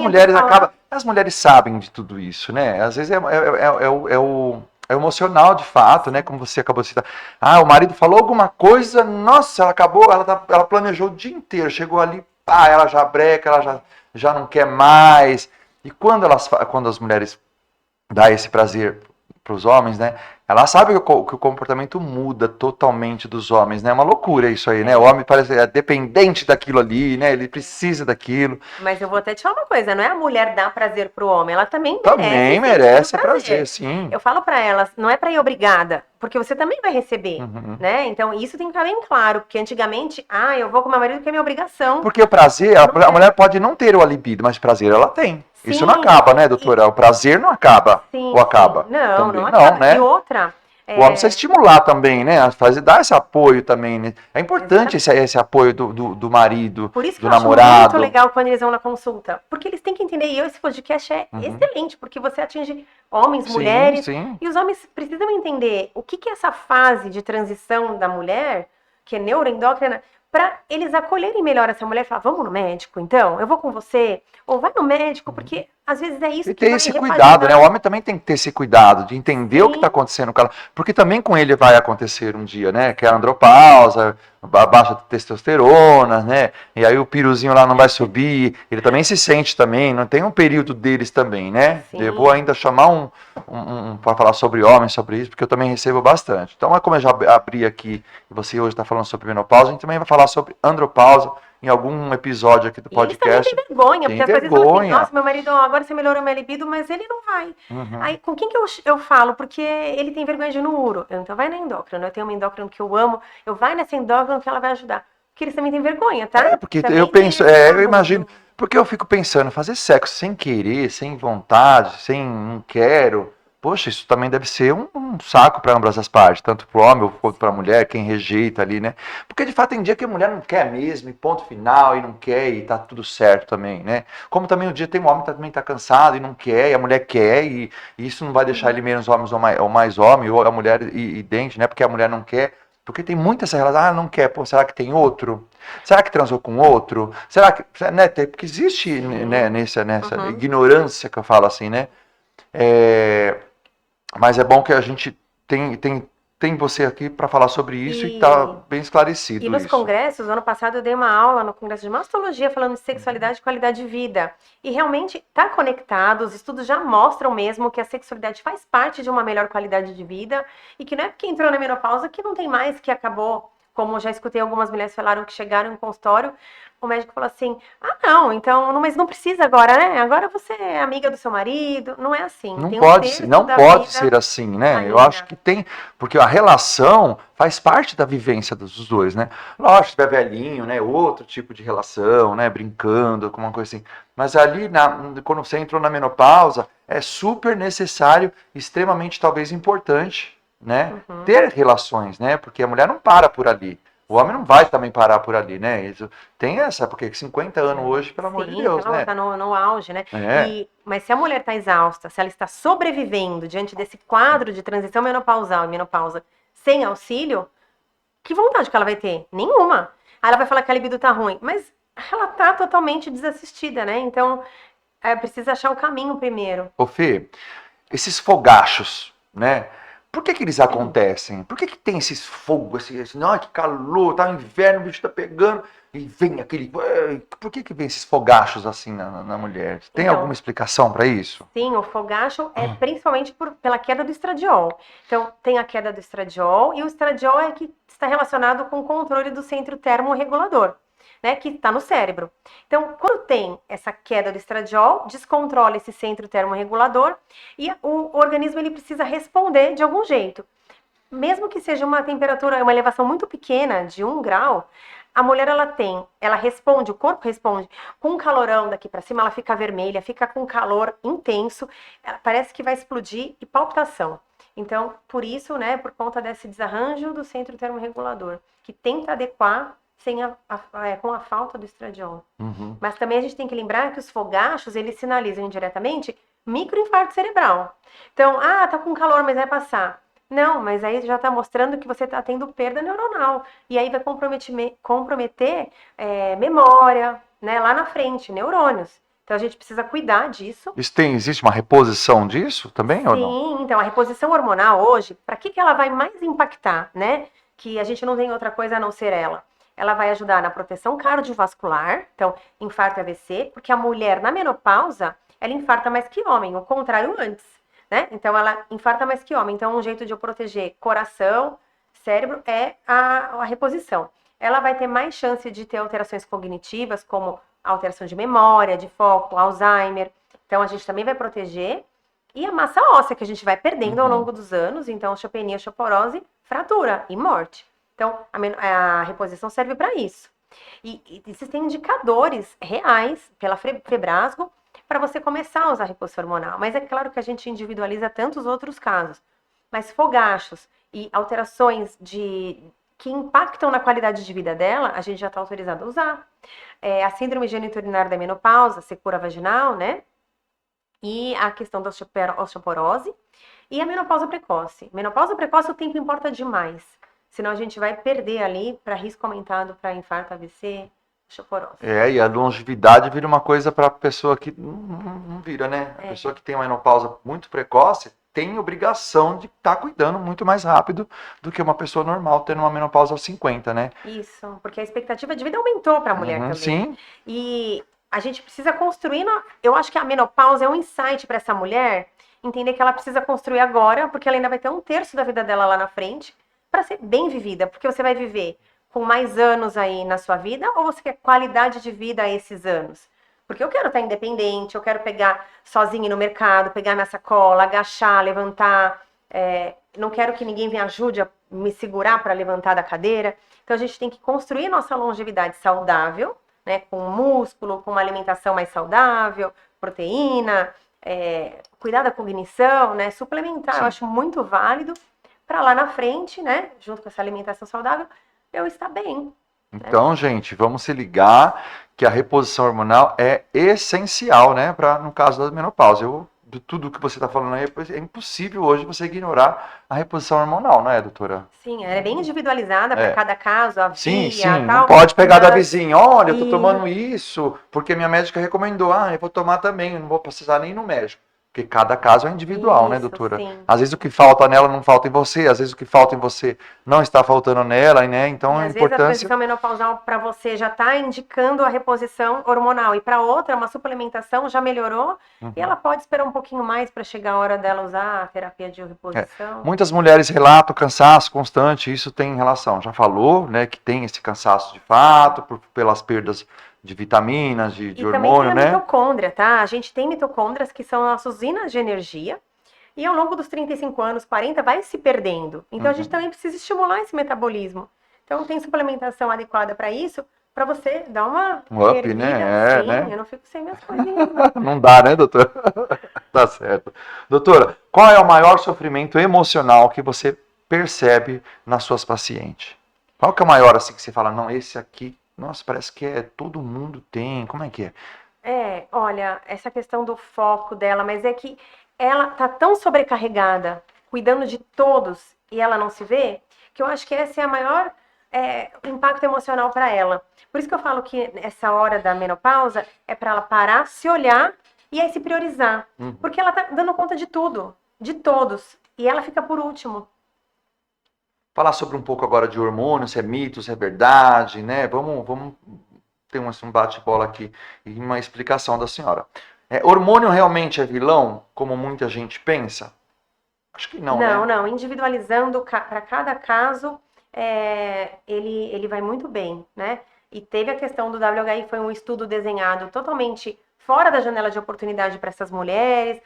as mulheres sabem de tudo isso, né? Às vezes é o emocional de fato, né? Como você acabou de citar. O marido falou alguma coisa, nossa, ela planejou o dia inteiro, chegou ali, ela já breca, ela já não quer mais. E quando as mulheres dão esse prazer para os homens, né? Ela sabe que o comportamento muda totalmente dos homens, né? É uma loucura isso aí, né? O homem parece dependente daquilo ali, né? Ele precisa daquilo. Mas eu vou até te falar uma coisa, não é a mulher dar prazer pro homem, ela também Também merece sentir merece o prazer, sim. Eu falo pra elas, não é pra ir obrigada, porque você também vai receber, Uhum. né? Então isso tem que ficar bem claro, porque antigamente, eu vou com meu marido porque é minha obrigação. Porque o prazer, Não a é. mulher pode não ter o libido, mas prazer ela tem. Isso não Sim, acaba, né, doutora? O prazer não acaba. sim, Ou acaba? não, Também não não, acaba. E né? outra, O homem precisa estimular também, né? Dar esse apoio também, né? É importante esse apoio do marido, por isso que do eu acho muito namorado. legal quando eles vão na consulta, porque eles têm que entender, e esse podcast é excelente, porque você atinge homens, Sim, mulheres, sim. e os homens precisam entender o que é essa fase de transição da mulher, que é neuroendócrina, para eles acolherem melhor essa mulher e falar, vamos no médico, então? Eu vou com você? Ou vai no médico, porque às vezes é isso E que ter vai esse cuidado, né? O repaginar. homem também tem que ter esse cuidado de entender o que está Sim, acontecendo com ela. Porque também com ele vai acontecer um dia, né? Que é a andropausa, a baixa de testosterona, né? E aí o piruzinho lá não vai subir. Ele também se sente também, não tem um período deles também, né? sim. Eu vou ainda chamar para falar sobre homens, sobre isso, porque eu também recebo bastante. Então, como eu já abri aqui, e você hoje está falando sobre menopausa, a gente também vai falar sobre andropausa em algum episódio aqui do E eles também podcast. têm vergonha, Tem porque às vezes falam assim, vergonha. nossa, meu marido, agora você melhorou minha libido, mas ele não vai. Aí, com quem que eu falo? Porque ele tem vergonha de ir no uro. Então vai na endócrina, eu tenho uma endócrina que eu amo, eu vai nessa endócrina que ela vai ajudar. Porque eles também têm vergonha, tá? Porque Também eu tem penso, esse eu lado imagino, porque eu fico pensando, fazer sexo sem querer, sem vontade, sem não quero, poxa, isso também deve ser um saco para ambas as partes, tanto para o homem quanto para a mulher, quem rejeita ali, né? Porque de fato tem dia que a mulher não quer mesmo, e ponto final, e não quer, e tá tudo certo também, né? Como também o dia tem um homem que também tá cansado e não quer, e a mulher quer, e isso não vai deixar ele menos homem ou mais homem, ou a mulher idêntica, né? Porque a mulher não quer. Porque tem muita essa relação, não quer, pô, será que tem outro? Será que transou com outro? Será que. Né, porque existe né, nessa ignorância que eu falo assim, né? Mas é bom que a gente tem você aqui para falar sobre isso e tá bem esclarecido E nos isso. congressos, ano passado eu dei uma aula no congresso de mastologia falando de sexualidade e qualidade de vida. E realmente está conectado, os estudos já mostram mesmo que a sexualidade faz parte de uma melhor qualidade de vida e que não é porque entrou na menopausa que não tem mais, que acabou. Como já escutei algumas mulheres falaram que chegaram em consultório, o médico falou assim: não, então, mas não precisa agora, né? Agora você é amiga do seu marido. Não é assim. Não Tem pode, terço não da pode vida ser assim, né? Eu ainda. acho que tem, porque a relação faz parte da vivência dos dois, né? Lógico, se tiver velhinho, né? Outro tipo de relação, né? Brincando, alguma coisa assim. Mas ali, quando você entrou na menopausa, é super necessário, extremamente talvez importante, né? Ter relações, né? Porque a mulher não para por ali. O homem não vai também parar por ali, né? Isso, tem essa, porque 50 anos hoje, pelo amor de Deus, né? Tá no auge, né? É. Mas se a mulher está exausta, se ela está sobrevivendo diante desse quadro de transição menopausal e menopausa sem auxílio, que vontade que ela vai ter? Nenhuma. Aí ela vai falar que a libido tá ruim, mas ela tá totalmente desassistida, né? Então, precisa achar o caminho primeiro. Ô Fê, esses fogachos, né? Por que eles acontecem? Por que tem esses fogos, não, que calor, tá inverno, o bicho tá pegando, e vem aquele... Por que vem esses fogachos assim na mulher? Tem Então, alguma explicação para isso? Sim, o fogacho é principalmente pela queda do estradiol. Então, tem a queda do estradiol, e o estradiol é que está relacionado com o controle do centro termorregulador, né, que está no cérebro. Então, quando tem essa queda do estradiol, descontrola esse centro termorregulador e o organismo ele precisa responder de algum jeito. Mesmo que seja uma temperatura, uma elevação muito pequena, de 1 grau, a mulher ela responde, o corpo responde com um calorão daqui para cima, ela fica vermelha, fica com calor intenso, ela parece que vai explodir e palpitação. Então, por isso, né, por conta desse desarranjo do centro termorregulador, que tenta adequar com a falta do estradiol. Mas também a gente tem que lembrar que os fogachos, eles sinalizam indiretamente microinfarto cerebral. Então, tá com calor, mas vai passar. Não, mas aí já está mostrando que você está tendo perda neuronal. E aí vai comprometer memória, né, lá na frente, neurônios. Então a gente precisa cuidar disso. Existe uma reposição disso também ou não? Sim, então a reposição hormonal hoje, para que ela vai mais impactar, né? Que a gente não tem outra coisa a não ser ela. Ela vai ajudar na proteção cardiovascular, então infarto e AVC, porque a mulher na menopausa, ela infarta mais que homem, o contrário antes. né? Então ela infarta mais que homem. Então um jeito de eu proteger coração, cérebro é a reposição. Ela vai ter mais chance de ter alterações cognitivas, como alteração de memória, de foco, Alzheimer. Então a gente também vai proteger. E a massa óssea que a gente vai perdendo ao longo dos anos, então osteopenia, osteoporose, fratura e morte. Então a reposição serve para isso. E existem indicadores reais pela Febrasgo para você começar a usar reposição hormonal. Mas é claro que a gente individualiza tantos outros casos. Mas fogachos e alterações que impactam na qualidade de vida dela, a gente já está autorizado a usar. A síndrome geniturinária da menopausa, secura vaginal, né? E a questão da osteoporose e a menopausa precoce. Menopausa precoce o tempo importa demais. Senão a gente vai perder ali para risco aumentado para infarto, AVC, osteoporose. E a longevidade vira uma coisa para a pessoa que não vira, né? A pessoa que tem uma menopausa muito precoce tem obrigação de estar cuidando muito mais rápido do que uma pessoa normal tendo uma menopausa aos 50, né? Isso, porque a expectativa de vida aumentou para a mulher também. Sim. E a gente precisa construir, eu acho que a menopausa é um insight para essa mulher, entender que ela precisa construir agora, porque ela ainda vai ter 1/3 da vida dela lá na frente, para ser bem vivida, porque você vai viver com mais anos aí na sua vida, ou você quer qualidade de vida a esses anos? Porque eu quero estar independente, eu quero pegar sozinha no mercado, pegar minha sacola, agachar, levantar, não quero que ninguém me ajude a me segurar para levantar da cadeira. Então a gente tem que construir nossa longevidade saudável, né, com músculo, com uma alimentação mais saudável, proteína, cuidar da cognição, né, suplementar. Sim. Eu acho muito válido para lá na frente, né, junto com essa alimentação saudável, eu estar bem. Então, gente, vamos se ligar que a reposição hormonal é essencial, né, para no caso da menopausa. De tudo que você está falando aí, é impossível hoje você ignorar a reposição hormonal, não é, doutora? Sim, ela é bem individualizada para cada caso, a via, sim, tal. Não pode pegar da vizinha, olha, eu tô tomando isso, porque minha médica recomendou, eu vou tomar também, não vou precisar nem ir no médico. Porque cada caso é individual, né, doutora? Sim. Às vezes o que falta nela não falta em você, às vezes o que falta em você não está faltando nela, né? Então a importância... Às vezes a transição menopausal para você já está indicando a reposição hormonal e para outra, uma suplementação já melhorou e ela pode esperar um pouquinho mais para chegar a hora dela usar a terapia de reposição. Muitas mulheres relatam cansaço constante, isso tem relação. Já falou, né, que tem esse cansaço de fato, pelas perdas de vitaminas, de hormônio, né? E também tem a mitocôndria, tá? A gente tem mitocôndrias que são nossas usinas de energia e ao longo dos 35 anos, 40, vai se perdendo. Então a gente também precisa estimular esse metabolismo. Então tem suplementação adequada para isso, para você dar uma up, erguida, né? né? Eu não fico sem minhas coisinhas. Não dá, né, doutora? Tá certo. Doutora, qual é o maior sofrimento emocional que você percebe nas suas pacientes? Qual que é o maior, assim, que você fala, não, esse aqui, nossa, parece que todo mundo tem, como é que é? Olha, essa questão do foco dela, mas é que ela tá tão sobrecarregada, cuidando de todos, e ela não se vê, que eu acho que esse é a maior impacto emocional para ela. Por isso que eu falo que essa hora da menopausa é para ela parar, se olhar e aí se priorizar. Porque ela tá dando conta de tudo, de todos, e ela fica por último. Falar sobre um pouco agora de hormônios, se é mito, se é verdade, né? Vamos ter um bate-bola aqui e uma explicação da senhora. Hormônio realmente é vilão, como muita gente pensa? Acho que não, né? Não. Individualizando para cada caso, ele vai muito bem, né? E teve a questão do WHI, foi um estudo desenhado totalmente fora da janela de oportunidade para essas mulheres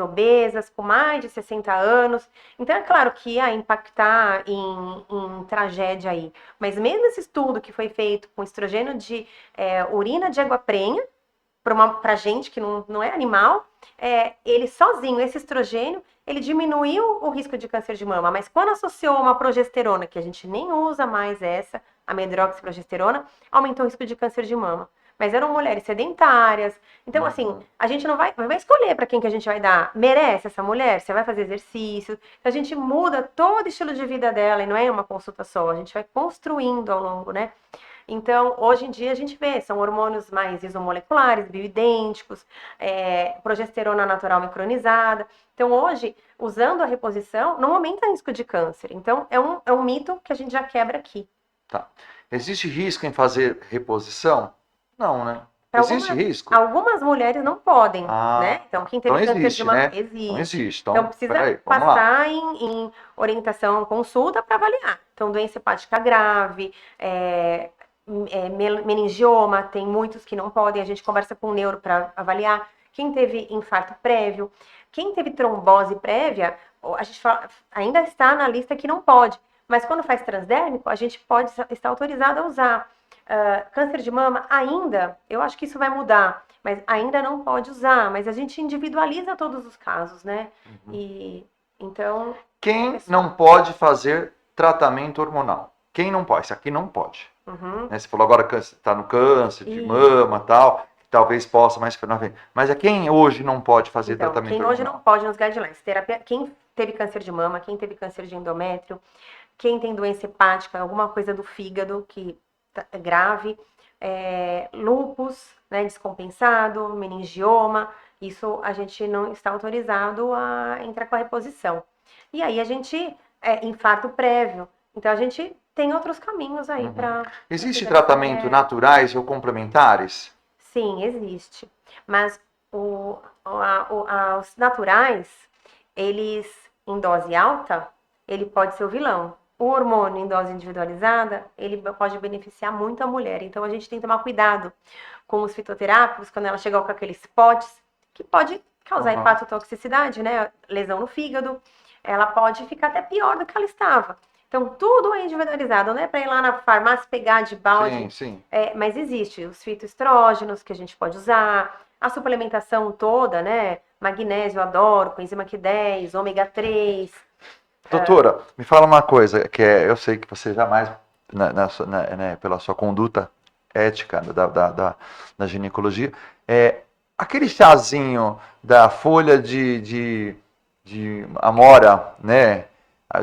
obesas, com mais de 60 anos. Então, é claro que ia impactar em tragédia aí. Mas mesmo esse estudo que foi feito com estrogênio de urina de água prenha, para gente que não é animal, ele sozinho, esse estrogênio, ele diminuiu o risco de câncer de mama. Mas quando associou uma progesterona, que a gente nem usa mais a medroxiprogesterona, aumentou o risco de câncer de mama. Mas eram mulheres sedentárias. Então, assim, a gente não vai escolher para quem que a gente vai dar. Merece essa mulher? Você vai fazer exercício. A gente muda todo o estilo de vida dela e não é uma consulta só. A gente vai construindo ao longo, né? Então, hoje em dia a gente vê, são hormônios mais isomoleculares, bioidênticos, progesterona natural micronizada. Então, hoje, usando a reposição, não aumenta o risco de câncer. Então, é um mito que a gente já quebra aqui. Tá. Existe risco em fazer reposição? Não, né? Existe risco? Algumas mulheres não podem, Ah, né? Então, quem teve então câncer existe, de mama, né? existe. Então existe. Então, precisa peraí, vamos lá. passar em orientação, consulta para avaliar. Então, doença hepática grave, meningioma, tem muitos que não podem, a gente conversa com o neuro para avaliar. Quem teve infarto prévio, quem teve trombose prévia, a gente ainda está na lista que não pode. Mas quando faz transdérmico, a gente pode estar autorizado a usar. Câncer de mama, ainda, eu acho que isso vai mudar, mas ainda não pode usar, mas a gente individualiza todos os casos, né? E então. Quem não pode fazer tratamento hormonal? Quem não pode? Isso aqui não pode. Né? Você falou agora que está no câncer de mama e tal, talvez possa mais na frente. Mas é quem hoje não pode fazer tratamento hormonal? Quem hoje não pode nos guidelines? Terapia, quem teve câncer de mama, quem teve câncer de endométrio, quem tem doença hepática, alguma coisa do fígado que é grave, lúpus, né, descompensado, meningioma, isso a gente não está autorizado a entrar com a reposição. E aí a gente, infarto prévio, então a gente tem outros caminhos aí para... Existe tratamento naturais ou complementares? Sim, existe. Mas os naturais, eles, em dose alta, ele pode ser o vilão. O hormônio em dose individualizada, ele pode beneficiar muito a mulher. Então, a gente tem que tomar cuidado com os fitoterápicos, quando ela chega com aqueles potes, que pode causar hepatotoxicidade, né? Lesão no fígado. Ela pode ficar até pior do que ela estava. Então, tudo é individualizado, não é para ir lá na farmácia pegar de balde. Sim, sim. Mas existe os fitoestrógenos que a gente pode usar, a suplementação toda, né? Magnésio, eu adoro, coenzima Q10, ômega 3. Doutora, me fala uma coisa, que eu sei que você jamais, pela sua conduta ética da ginecologia, aquele chazinho da folha de amora, né?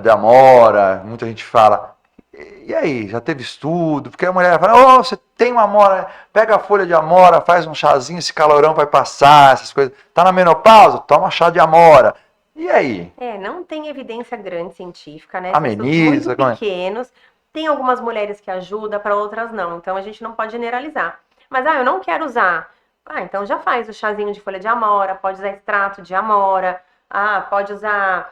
Da amora, muita gente fala, e aí, já teve estudo? Porque a mulher fala, você tem uma amora, pega a folha de amora, faz um chazinho, esse calorão vai passar, essas coisas. Tá na menopausa? Toma chá de amora. E aí? Não tem evidência grande científica, né? Ameniza, muito pequenos. Tem algumas mulheres que ajudam, para outras não. Então a gente não pode generalizar. Mas, eu não quero usar. Então já faz o chazinho de folha de amora, pode usar extrato de amora, pode usar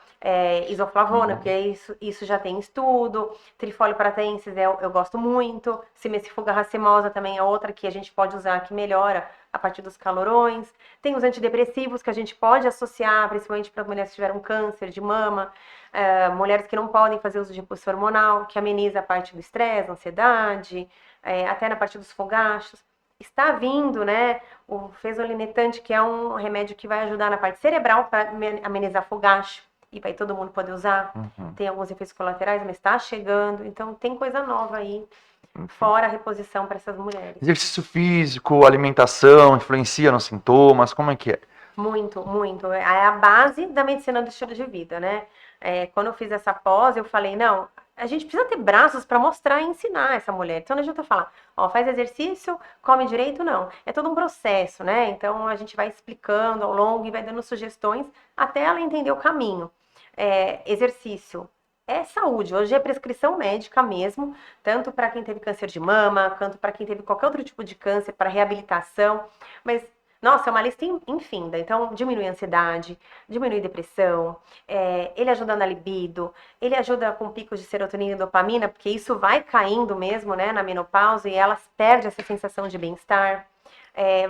isoflavona, porque isso já tem estudo. Trifólio pratensis eu gosto muito. Simicifuga racemosa também é outra que a gente pode usar, que melhora a partir dos calorões. Tem os antidepressivos que a gente pode associar, principalmente para mulheres que tiveram câncer de mama, mulheres que não podem fazer uso de reposição hormonal, que ameniza a parte do estresse, ansiedade, até na parte dos fogachos. Está vindo, né, o fesolinetante, que é um remédio que vai ajudar na parte cerebral para amenizar fogacho, e vai todo mundo poder usar. Tem alguns efeitos colaterais, mas está chegando, então tem coisa nova aí. Fora a reposição para essas mulheres. Exercício físico, alimentação, influencia nos sintomas, como é que é? Muito, muito. É a base da medicina do estilo de vida, né? Quando eu fiz essa pós, eu falei, não, a gente precisa ter braços para mostrar e ensinar essa mulher. Então não adianta falar, faz exercício, come direito, não. É todo um processo, né? Então a gente vai explicando ao longo e vai dando sugestões até ela entender o caminho. Exercício é saúde. Hoje é prescrição médica mesmo, tanto para quem teve câncer de mama, quanto para quem teve qualquer outro tipo de câncer, para reabilitação. Mas, nossa, é uma lista infinda. Então, diminui a ansiedade, diminui a depressão, ele ajuda na libido, ele ajuda com picos de serotonina e dopamina, porque isso vai caindo mesmo, né, na menopausa, e elas perdem essa sensação de bem-estar.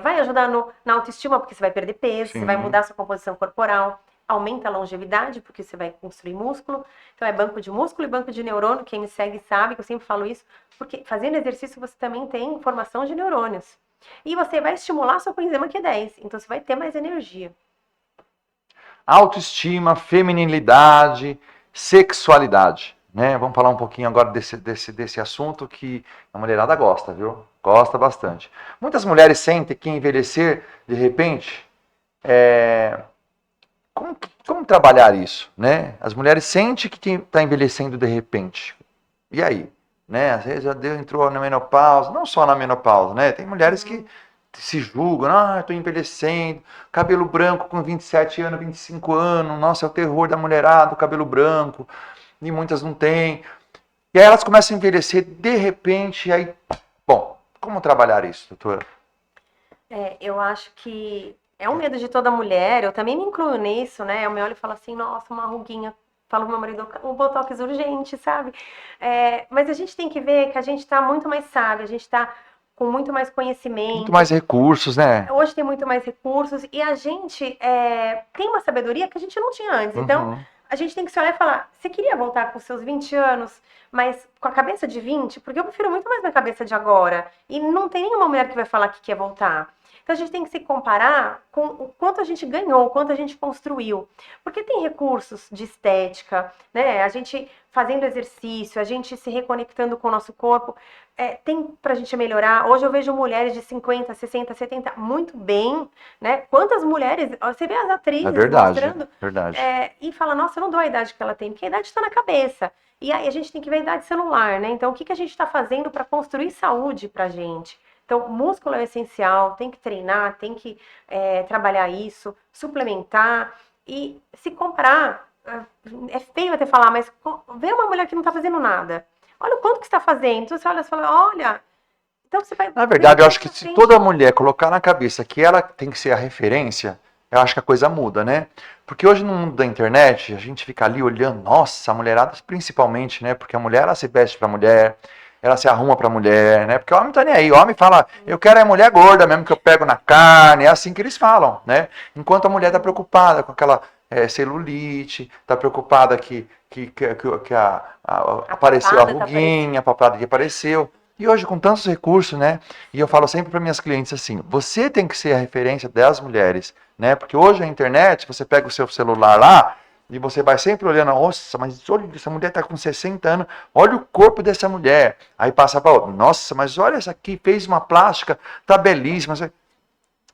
Vai ajudar na autoestima, porque você vai perder peso, você vai mudar a sua composição corporal. Aumenta a longevidade, porque você vai construir músculo. Então, é banco de músculo e banco de neurônio. Quem me segue sabe que eu sempre falo isso, porque fazendo exercício você também tem formação de neurônios. E você vai estimular a sua coenzima Q10, então você vai ter mais energia. Autoestima, feminilidade, sexualidade, né? Vamos falar um pouquinho agora desse assunto que a mulherada gosta, viu? Gosta bastante. Muitas mulheres sentem que envelhecer, de repente, Como trabalhar isso, né? As mulheres sentem que está envelhecendo de repente. E aí? Né? Às vezes entrou na menopausa, não só na menopausa, né? Tem mulheres que se julgam, estou envelhecendo, cabelo branco com 27 anos, 25 anos, nossa, é o terror da mulherada, o cabelo branco, e muitas não têm. E aí elas começam a envelhecer de repente, e aí, bom, como trabalhar isso, doutora? Eu acho que é um medo de toda mulher, eu também me incluo nisso, né? Eu me olho e falo assim, nossa, uma ruguinha. Falo pro meu marido, o botox urgente, sabe? Mas a gente tem que ver que a gente tá muito mais sábio, a gente tá com muito mais Muito conhecimento. mais recursos, né? Hoje tem muito mais recursos e a gente tem uma sabedoria que a gente não tinha antes. Então, Uhum. a gente tem que se olhar e falar: você queria voltar com seus 20 anos, mas com a cabeça de 20? Porque eu prefiro muito mais minha cabeça de agora. E não tem nenhuma mulher que vai falar que quer voltar. Então, a gente tem que se comparar com o quanto a gente ganhou, o quanto a gente construiu. Porque tem recursos de estética, né? A gente fazendo exercício, a gente se reconectando com o nosso corpo tem pra gente melhorar. Hoje eu vejo mulheres de 50, 60, 70 muito bem, né? Quantas mulheres, você vê as É atrizes verdade, mostrando verdade. e fala, nossa, eu não dou a idade que ela tem, porque a idade está na cabeça. E aí a gente tem que ver a idade celular, né? Então, o que que a gente está fazendo para construir saúde pra gente? Então, músculo é essencial, tem que treinar, tem que trabalhar isso, suplementar e se comparar. É feio até falar, mas vê uma mulher que não está fazendo nada. Olha o quanto que está fazendo. Então você olha e fala, olha, então você vai Na bem verdade, eu mais acho que pra se frente. toda mulher colocar na cabeça que ela tem que ser a referência, eu acho que a coisa muda, né? Porque hoje no mundo da internet, a gente fica ali olhando, nossa, a mulherada principalmente, né? Porque a mulher, ela se veste pra mulher, ela se arruma pra mulher, né? Porque o homem não tá nem aí. O homem fala, eu quero a mulher gorda mesmo que eu pego na carne, é assim que eles falam, né? Enquanto a mulher tá preocupada com aquela celulite, tá preocupada que A apareceu a papada tá aparecendo. ruguinha, a papada que apareceu. E hoje, com tantos recursos, né? E eu falo sempre para minhas clientes assim: você tem que ser a referência das mulheres, né? Porque hoje a internet, você pega o seu celular lá e você vai sempre olhando, nossa, mas olha, essa mulher está com 60 anos, olha o corpo dessa mulher. Aí passa para outra, nossa, mas olha essa aqui, fez uma plástica, tá belíssima.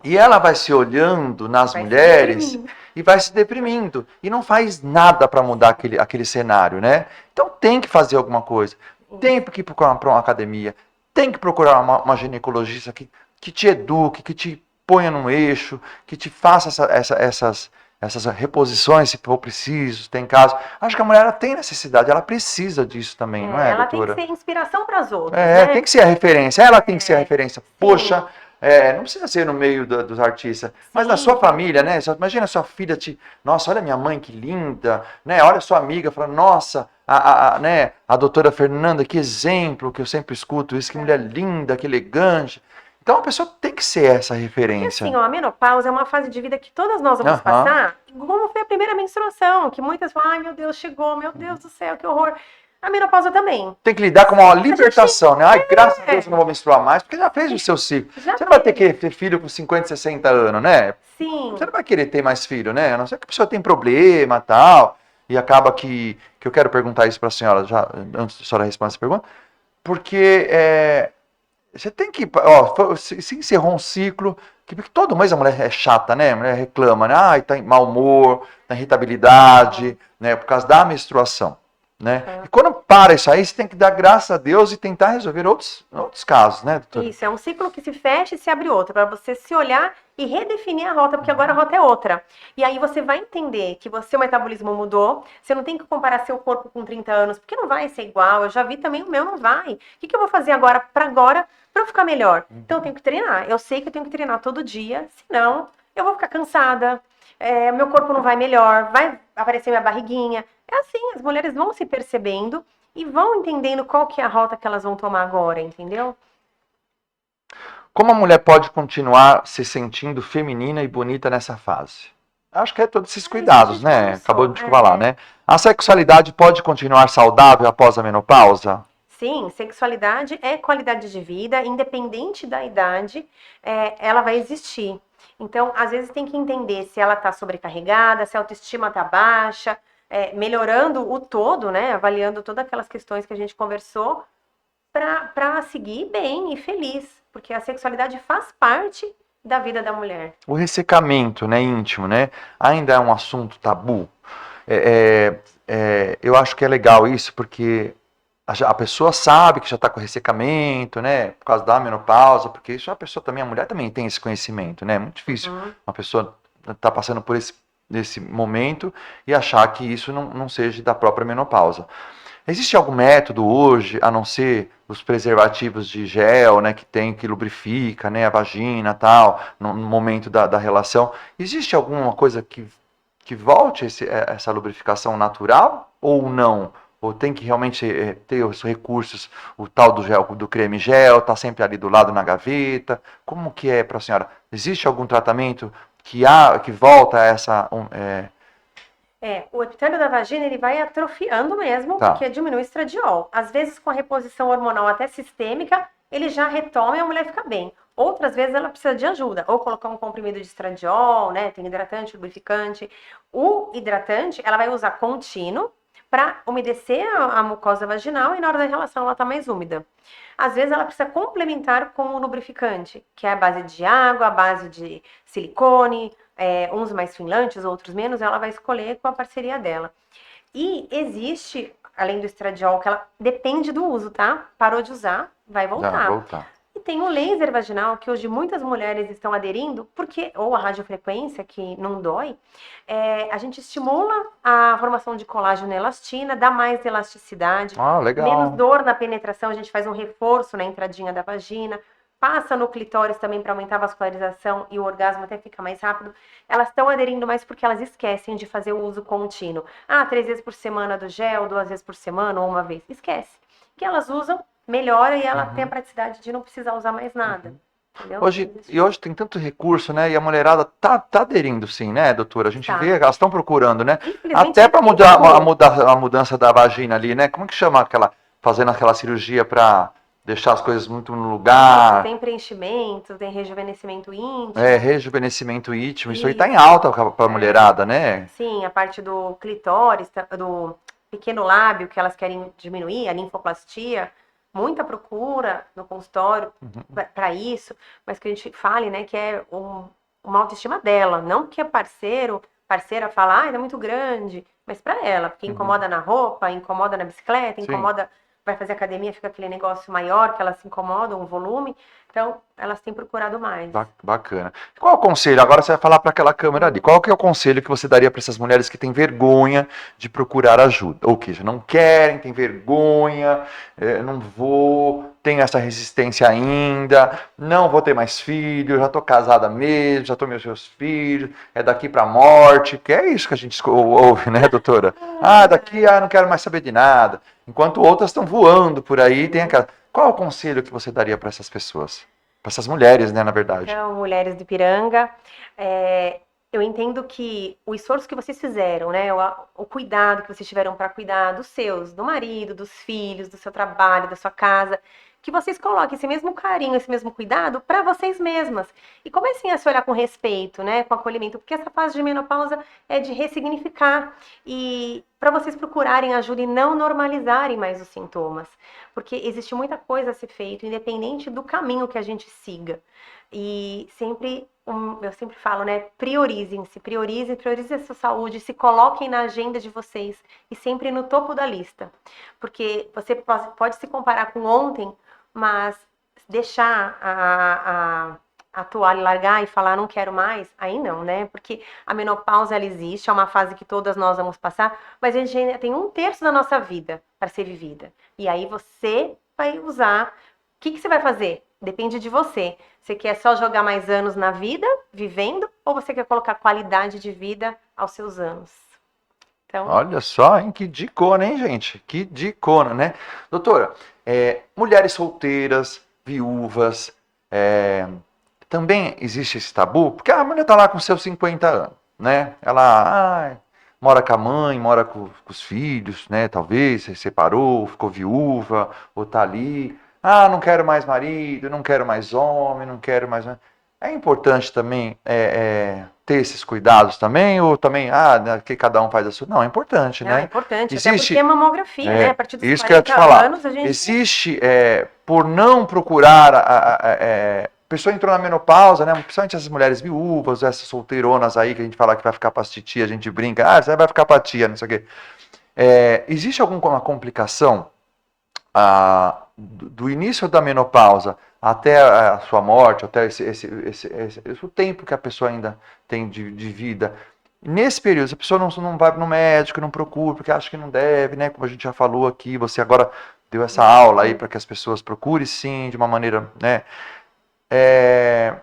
E ela vai se olhando nas Vai se mulheres deprimindo. e vai se deprimindo. E não faz nada para mudar aquele cenário, né? Então tem que fazer alguma coisa. Tem que ir para uma academia. Tem que procurar uma ginecologista que te eduque, que te ponha num eixo, que te faça essas reposições, se for preciso, tem caso. Acho que a mulher ela tem necessidade, ela precisa disso também, não é, Ela tem que doutora? ser inspiração para as outras, né? Tem que ser a referência, ela tem que ser a referência. Poxa, Sim, não precisa ser no meio dos artistas, mas na sim, sua família, né? Imagina sua filha nossa, olha minha mãe que linda, né? Olha sua amiga, fala, nossa, né? A doutora Fernanda, que exemplo, que eu sempre escuto isso, que mulher linda, que elegante. Então a pessoa tem que ser essa porque assim, referência. ó, a menopausa é uma fase de vida que todas nós vamos Aham. passar, como foi a primeira menstruação, que muitas falam, ai meu Deus, chegou, meu Deus do céu, que horror. A menopausa também. Tem que lidar com uma A gente libertação, né? Ai, graças a Deus eu é, não vou menstruar mais, porque já fez o seu ciclo. já Você não vai ter fez. que ter filho com 50, 60 anos, né? Você Sim, não vai querer ter mais filho, né? A não ser que a pessoa tem problema e tal. E acaba que eu quero perguntar isso para a senhora, já, antes da senhora responder essa pergunta, porque você tem que. Ó, se encerrou um ciclo, porque todo mês a mulher é chata, né? A mulher reclama, né? Ai, tá em mau humor, tá em irritabilidade, né? Por causa da menstruação. Né? E quando para isso aí, você tem que dar graças a Deus e tentar resolver outros casos, né, doutora? isso, é um ciclo que se fecha e se abre outro, para você se olhar e redefinir a rota, porque agora a rota é outra. E aí você vai entender que seu metabolismo mudou, você não tem que comparar seu corpo com 30 anos, porque não vai ser igual. Eu já vi também o meu não vai. O que eu vou fazer agora para eu ficar melhor? Então eu tenho que treinar. Eu sei que eu tenho que treinar todo dia, senão eu vou ficar cansada, meu corpo não vai melhor, vai aparecer minha barriguinha. É assim, as mulheres vão se percebendo e vão entendendo qual que é a rota que elas vão tomar agora, entendeu? Como a mulher pode continuar se sentindo feminina e bonita nessa fase? Acho que é todos esses Isso a cuidados, gente né? Acabou conversou. de falar, né? A sexualidade pode continuar saudável após a menopausa? Sim, sexualidade é qualidade de vida, independente da idade, ela vai existir. Então, às vezes tem que entender se ela está sobrecarregada, se a autoestima está baixa, melhorando o todo, né? Avaliando todas aquelas questões que a gente conversou, para seguir bem e feliz, porque a sexualidade faz parte da vida da mulher. O ressecamento, né, íntimo, né? Ainda é um assunto tabu. Eu acho que é legal isso, porque a pessoa sabe que já está com ressecamento, né? Por causa da menopausa, porque isso a pessoa também, a mulher também tem esse conhecimento, né? É muito difícil uma pessoa estar passando por esse momento e achar que isso não seja da própria menopausa. Existe algum método hoje, a não ser os preservativos de gel, né, que tem, que lubrifica, né, a vagina e tal, no momento da relação? Existe alguma coisa que volte essa lubrificação natural ou não? Ou tem que realmente ter os recursos, o tal do gel, do creme gel, tá sempre ali do lado na gaveta? Como que é para a senhora? Existe algum tratamento que volta a essa... O epitélio da vagina ele vai atrofiando mesmo, Tá. porque diminui o estradiol. Às vezes, com a reposição hormonal até sistêmica, ele já retoma e a mulher fica bem. Outras vezes ela precisa de ajuda, ou colocar um comprimido de estradiol, né? Tem hidratante, lubrificante. O hidratante ela vai usar contínuo para umedecer a mucosa vaginal e na hora da relação ela tá mais úmida. Às vezes ela precisa complementar com o lubrificante, que é a base de água, a base de silicone, uns mais finlantes, outros menos, ela vai escolher com a parceria dela. E existe, além do estradiol, que ela depende do uso, tá? Parou de usar, vai voltar. E tem o laser vaginal, que hoje muitas mulheres estão aderindo, porque, ou a radiofrequência, que não dói, a gente estimula a formação de colágeno e elastina, dá mais elasticidade, Legal. menos dor na penetração, a gente faz um reforço na entradinha da vagina, passa no clitóris também para aumentar a vascularização e o orgasmo até fica mais rápido. Elas estão aderindo mais porque elas esquecem de fazer o uso contínuo. 3 vezes por semana do gel, 2 vezes por semana ou uma vez. Esquece. Que elas usam, melhora e ela tem a praticidade de não precisar usar mais nada. Hoje tem tanto recurso, né? E a mulherada tá aderindo, sim, né, doutora? A gente vê, elas estão procurando, né? Até para mudar a mudança da vagina ali, né? Como que chama fazendo aquela cirurgia para deixar as coisas muito no lugar? Tem preenchimento, tem rejuvenescimento íntimo. Rejuvenescimento íntimo. Isso aí tá em alta para a mulherada, né? Sim, a parte do clitóris, do pequeno lábio que elas querem diminuir, a linfoplastia. Muita procura no consultório para isso, mas que a gente fale, né, que é uma autoestima dela, não que é parceira fala, é muito grande, mas para ela, porque incomoda na roupa, incomoda na bicicleta, incomoda, vai fazer academia, fica aquele negócio maior que elas se incomodam, o volume, então elas têm procurado mais. Bacana. Qual é o conselho? Agora você vai falar para aquela câmera ali. Qual que é o conselho que você daria para essas mulheres que têm vergonha de procurar ajuda? Ou que não querem, têm vergonha, não vou, tenho essa resistência ainda, não vou ter mais filhos, já estou casada mesmo, já estou com meus filhos, é daqui para a morte, que é isso que a gente ouve, né, doutora? Não quero mais saber de nada. Enquanto outras estão voando por aí, tem aquela... Qual é o conselho que você daria para essas pessoas? Para essas mulheres, né, na verdade? Então, mulheres do Ipiranga, eu entendo que o esforço que vocês fizeram, né, o cuidado que vocês tiveram para cuidar dos seus, do marido, dos filhos, do seu trabalho, da sua casa, que vocês coloquem esse mesmo carinho, esse mesmo cuidado para vocês mesmas. E comecem a se olhar com respeito, né, com acolhimento, porque essa fase de menopausa é de ressignificar e para vocês procurarem ajuda e não normalizarem mais os sintomas. Porque existe muita coisa a ser feita, independente do caminho que a gente siga. E eu sempre falo, né, priorizem-se, priorizem a sua saúde, se coloquem na agenda de vocês e sempre no topo da lista. Porque você pode se comparar com ontem, mas deixar a toalha, largar e falar não quero mais, aí não, né? Porque a menopausa, ela existe, é uma fase que todas nós vamos passar, mas a gente ainda tem 1/3 da nossa vida para ser vivida. E aí você vai usar. O que você vai fazer? Depende de você. Você quer só jogar mais anos na vida, vivendo, ou você quer colocar qualidade de vida aos seus anos? Então... Olha só, hein? Que dicona, hein, gente? Que dicona, né? Doutora, mulheres solteiras, viúvas, também existe esse tabu? Porque a mulher tá lá com seus 50 anos, né? Ela mora com a mãe, mora com os filhos, né? Talvez se separou, ficou viúva, ou tá ali. Não quero mais marido, não quero mais homem, não quero mais... É importante também ter esses cuidados também, ou também, que cada um faz a sua... Não, é importante, né? É importante, até porque é mamografia, né? A partir dos isso 40 que eu ia te falar. anos, a gente... Existe, por não procurar... A pessoa entrou na menopausa, né? Principalmente essas mulheres viúvas, essas solteironas aí, que a gente fala que vai ficar pra titia, a gente brinca, você vai ficar pra tia, não sei o quê. Existe alguma complicação do início da menopausa até a sua morte, até o tempo que a pessoa ainda tem de vida, Nesse período, se a pessoa não vai no médico, não procura, porque acha que não deve, né? Como a gente já falou aqui, você agora deu essa aula aí para que as pessoas procurem sim, de uma maneira, né?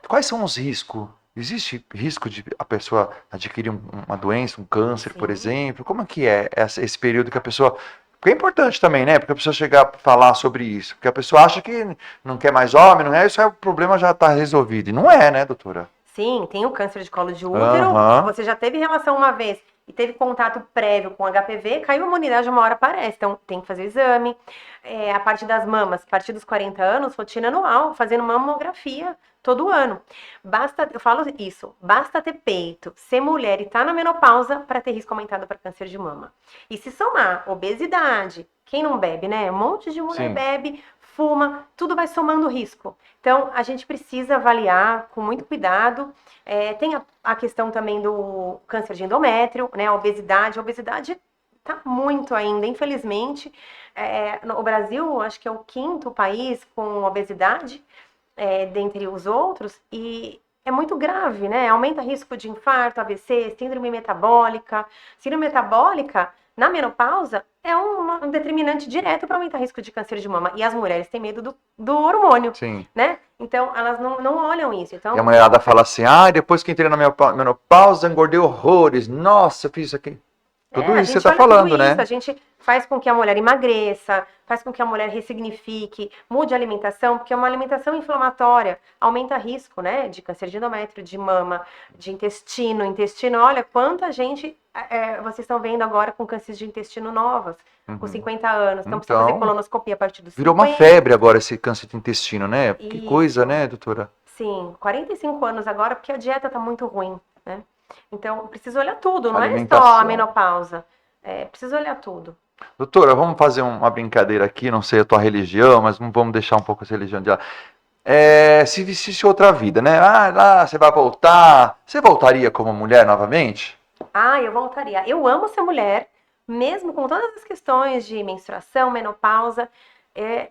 Quais são os riscos? Existe risco de a pessoa adquirir uma doença, um câncer, por Sim. exemplo? Como é que é esse período que a pessoa... Porque é importante também, né? Porque a pessoa chegar a falar sobre isso. Porque a pessoa acha que não quer mais homem, não é? Isso aí o problema já está resolvido. E não é, né, doutora? Sim, tem o câncer de colo de útero. Se Aham. você já teve relação uma vez e teve contato prévio com HPV, caiu a imunidade, uma hora aparece. Então, tem que fazer o exame. A parte das mamas, a partir dos 40 anos, rotina anual, fazendo mamografia todo ano. Basta, eu falo isso, basta ter peito, ser mulher e estar na menopausa para ter risco aumentado para câncer de mama. E se somar obesidade, quem não bebe, né? Um monte de mulher Sim. bebe, fuma, tudo vai somando risco. Então, a gente precisa avaliar com muito cuidado. Tem a questão também do câncer de endométrio, né? A obesidade. A obesidade está muito ainda, infelizmente. O Brasil, acho que é o 5º país com obesidade, dentre os outros, e é muito grave, né? Aumenta risco de infarto, AVC, síndrome metabólica. Síndrome metabólica, na menopausa, é um determinante direto para aumentar risco de câncer de mama. E as mulheres têm medo do hormônio, Sim. né? Então, elas não olham isso. Então, E a mulherada fala assim, depois que entrei na menopausa, engordei horrores. Nossa, eu fiz isso aqui. Tudo a isso você gente tá olha tudo falando, isso, né? a gente faz com que a mulher emagreça, faz com que a mulher ressignifique, mude a alimentação, porque uma alimentação inflamatória aumenta risco, né, de câncer de endométrio, de mama, de intestino. Intestino, olha quanta gente vocês estão vendo agora com câncer de intestino novas, com 50 anos, então precisa fazer Então, colonoscopia a partir dos virou uma 50. febre agora esse câncer de intestino, né? Que coisa, Isso. né, doutora? Sim, 45 anos agora, porque a dieta tá muito ruim, né? Então, precisa olhar tudo, não é só a Alimentação. menopausa. Precisa olhar tudo. Doutora, vamos fazer uma brincadeira aqui, não sei a tua religião, mas não vamos deixar um pouco essa religião de lado. Se existisse outra vida, né? Lá você vai voltar. Você voltaria como mulher novamente? Eu voltaria. Eu amo ser mulher, mesmo com todas as questões de menstruação, menopausa.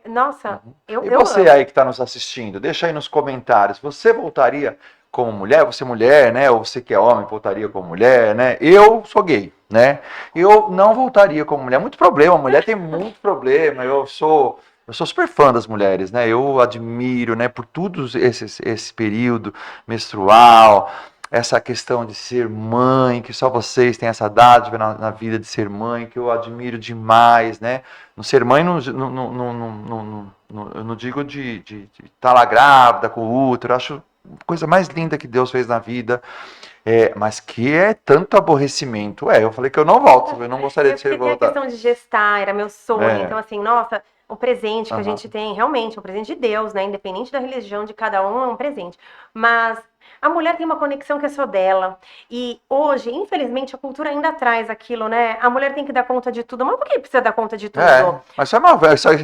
Nossa, eu E amo. você aí que está nos assistindo, deixa aí nos comentários. Você voltaria como mulher? Você é mulher, né? Ou você que é homem voltaria como mulher, né? Eu sou gay, né? Eu não voltaria como mulher. Muito problema, a mulher tem muito problema. Eu sou super fã das mulheres, né? Eu admiro, né? Por tudo esse período menstrual, essa questão de ser mãe, que só vocês têm essa dádiva na vida de ser mãe, que eu admiro demais, né? No ser mãe, eu não digo de estar lá grávida com o útero, eu acho a coisa mais linda que Deus fez na vida, mas que é tanto aborrecimento. Eu falei que eu não volto, eu não gostaria de ser Porque tem a voltar. questão de gestar, era meu sonho. Então, É, assim, nossa, o presente que a aham. gente tem, realmente, é um presente de Deus, né? Independente da religião de cada um, é um presente. Mas a mulher tem uma conexão que é só dela. E hoje, infelizmente, a cultura ainda traz aquilo, né? A mulher tem que dar conta de tudo. Mas por que precisa dar conta de tudo? Mas isso é uma, Mas isso é a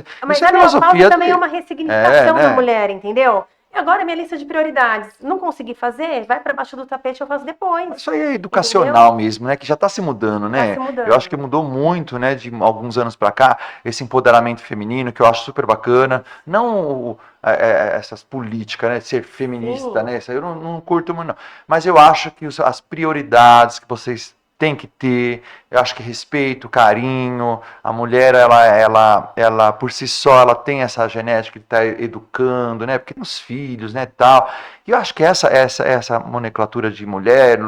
menopausa filosofia também é uma ressignificação da né? mulher, entendeu? E agora minha lista de prioridades. Não consegui fazer? Vai para baixo do tapete, eu faço depois. Isso aí é Entendeu? educacional mesmo, né? Que já está se mudando, Tá né? se Eu acho mudando. que mudou muito, né? De alguns anos para cá, esse empoderamento feminino que eu acho super bacana. Não essas políticas, né? Ser feminista, Sim. né? Isso aí eu não curto muito, não. Mas eu acho que as prioridades que vocês têm que ter, eu acho que respeito, carinho, a mulher, ela por si só, ela tem essa genética que está educando, né? Porque nos filhos, né, tal. E eu acho que essa nomenclatura de mulher,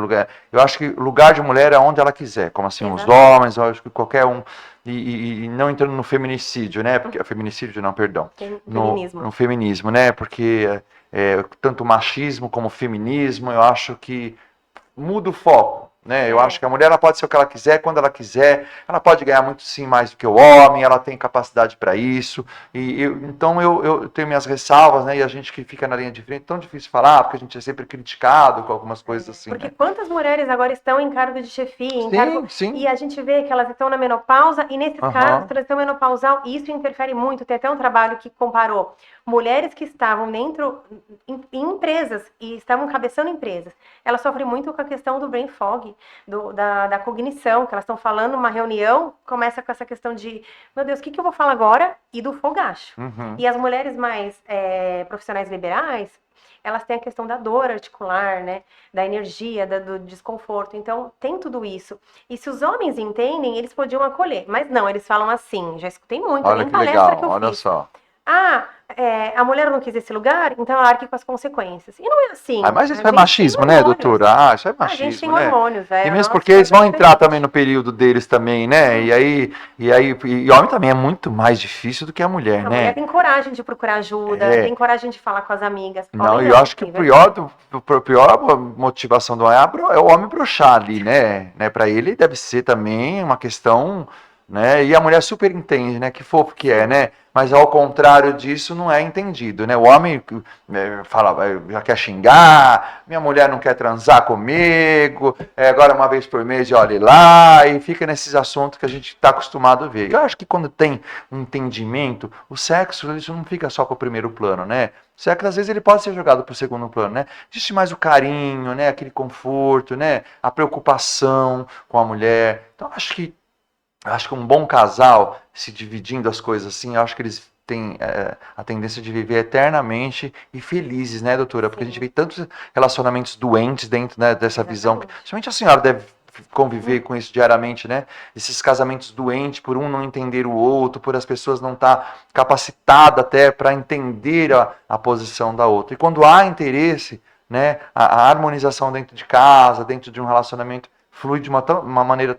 eu acho que o lugar de mulher é onde ela quiser, como assim, os Exatamente. homens, eu acho que qualquer um, e não entrando no feminicídio, né? Porque feminicídio não, perdão, Feminismo. no feminismo, né? Porque tanto machismo como feminismo, eu acho que muda o foco. Né? Eu acho que a mulher ela pode ser o que ela quiser, quando ela quiser, ela pode ganhar muito sim mais do que o homem, ela tem capacidade para isso, então eu tenho minhas ressalvas, né? E a gente que fica na linha de frente, tão difícil falar, porque a gente é sempre criticado com algumas coisas assim, Porque né? quantas mulheres agora estão em cargo de chefia, Sim. e a gente vê que elas estão na menopausa, e nesses casos, transição menopausal, isso interfere muito. Tem até um trabalho que comparou mulheres que estavam dentro em empresas e estavam cabeçando empresas. Elas sofrem muito com a questão do brain fog, da cognição, que elas estão falando numa reunião, começa com essa questão de, meu Deus, o que eu vou falar agora? E do fogacho. E as mulheres mais profissionais liberais, elas têm a questão da dor articular, né? Da energia, do desconforto. Então, tem tudo isso. E se os homens entendem, eles podiam acolher. Mas não, eles falam assim, já escutei muito, Olha em que palestra que legal, eu olha fiz. só. A mulher não quis esse lugar, então ela arque com as consequências. E não é assim. Mas A isso é gente machismo, tem né, hormônios. doutora? Isso é A gente tem machismo, né? hormônios, E o mesmo nosso porque eles corpo vão é entrar também diferente. no período deles também, né? E homem também é muito mais difícil do que a mulher, A mulher né? tem coragem de procurar ajuda, tem É. coragem de falar com as amigas. Não, Homem e eu não, acho que tem vergonha. a pior motivação do homem é o homem broxar ali, né? Para ele deve ser também uma questão, né? E a mulher super entende, né? Que fofo que é, né? Mas ao contrário disso não é entendido, né? O homem fala, já quer xingar, minha mulher não quer transar comigo, agora uma vez por mês e olhe lá, e fica nesses assuntos que a gente está acostumado a ver. Eu acho que quando tem um entendimento, o sexo isso não fica só para o primeiro plano, né? O sexo, às vezes, ele pode ser jogado para o segundo plano, né? Existe mais o carinho, né? Aquele conforto, né? A preocupação com a mulher. Então, acho que um bom casal, se dividindo as coisas assim, eu acho que eles têm a tendência de viver eternamente e felizes, né, doutora? Porque a gente vê tantos relacionamentos doentes dentro, né, dessa visão. Exatamente. Somente a senhora deve conviver com isso diariamente, né? Esses casamentos doentes, por um não entender o outro, por as pessoas não estar capacitadas até para entender a posição da outra. E quando há interesse, né, a harmonização dentro de casa, dentro de um relacionamento, flui de uma maneira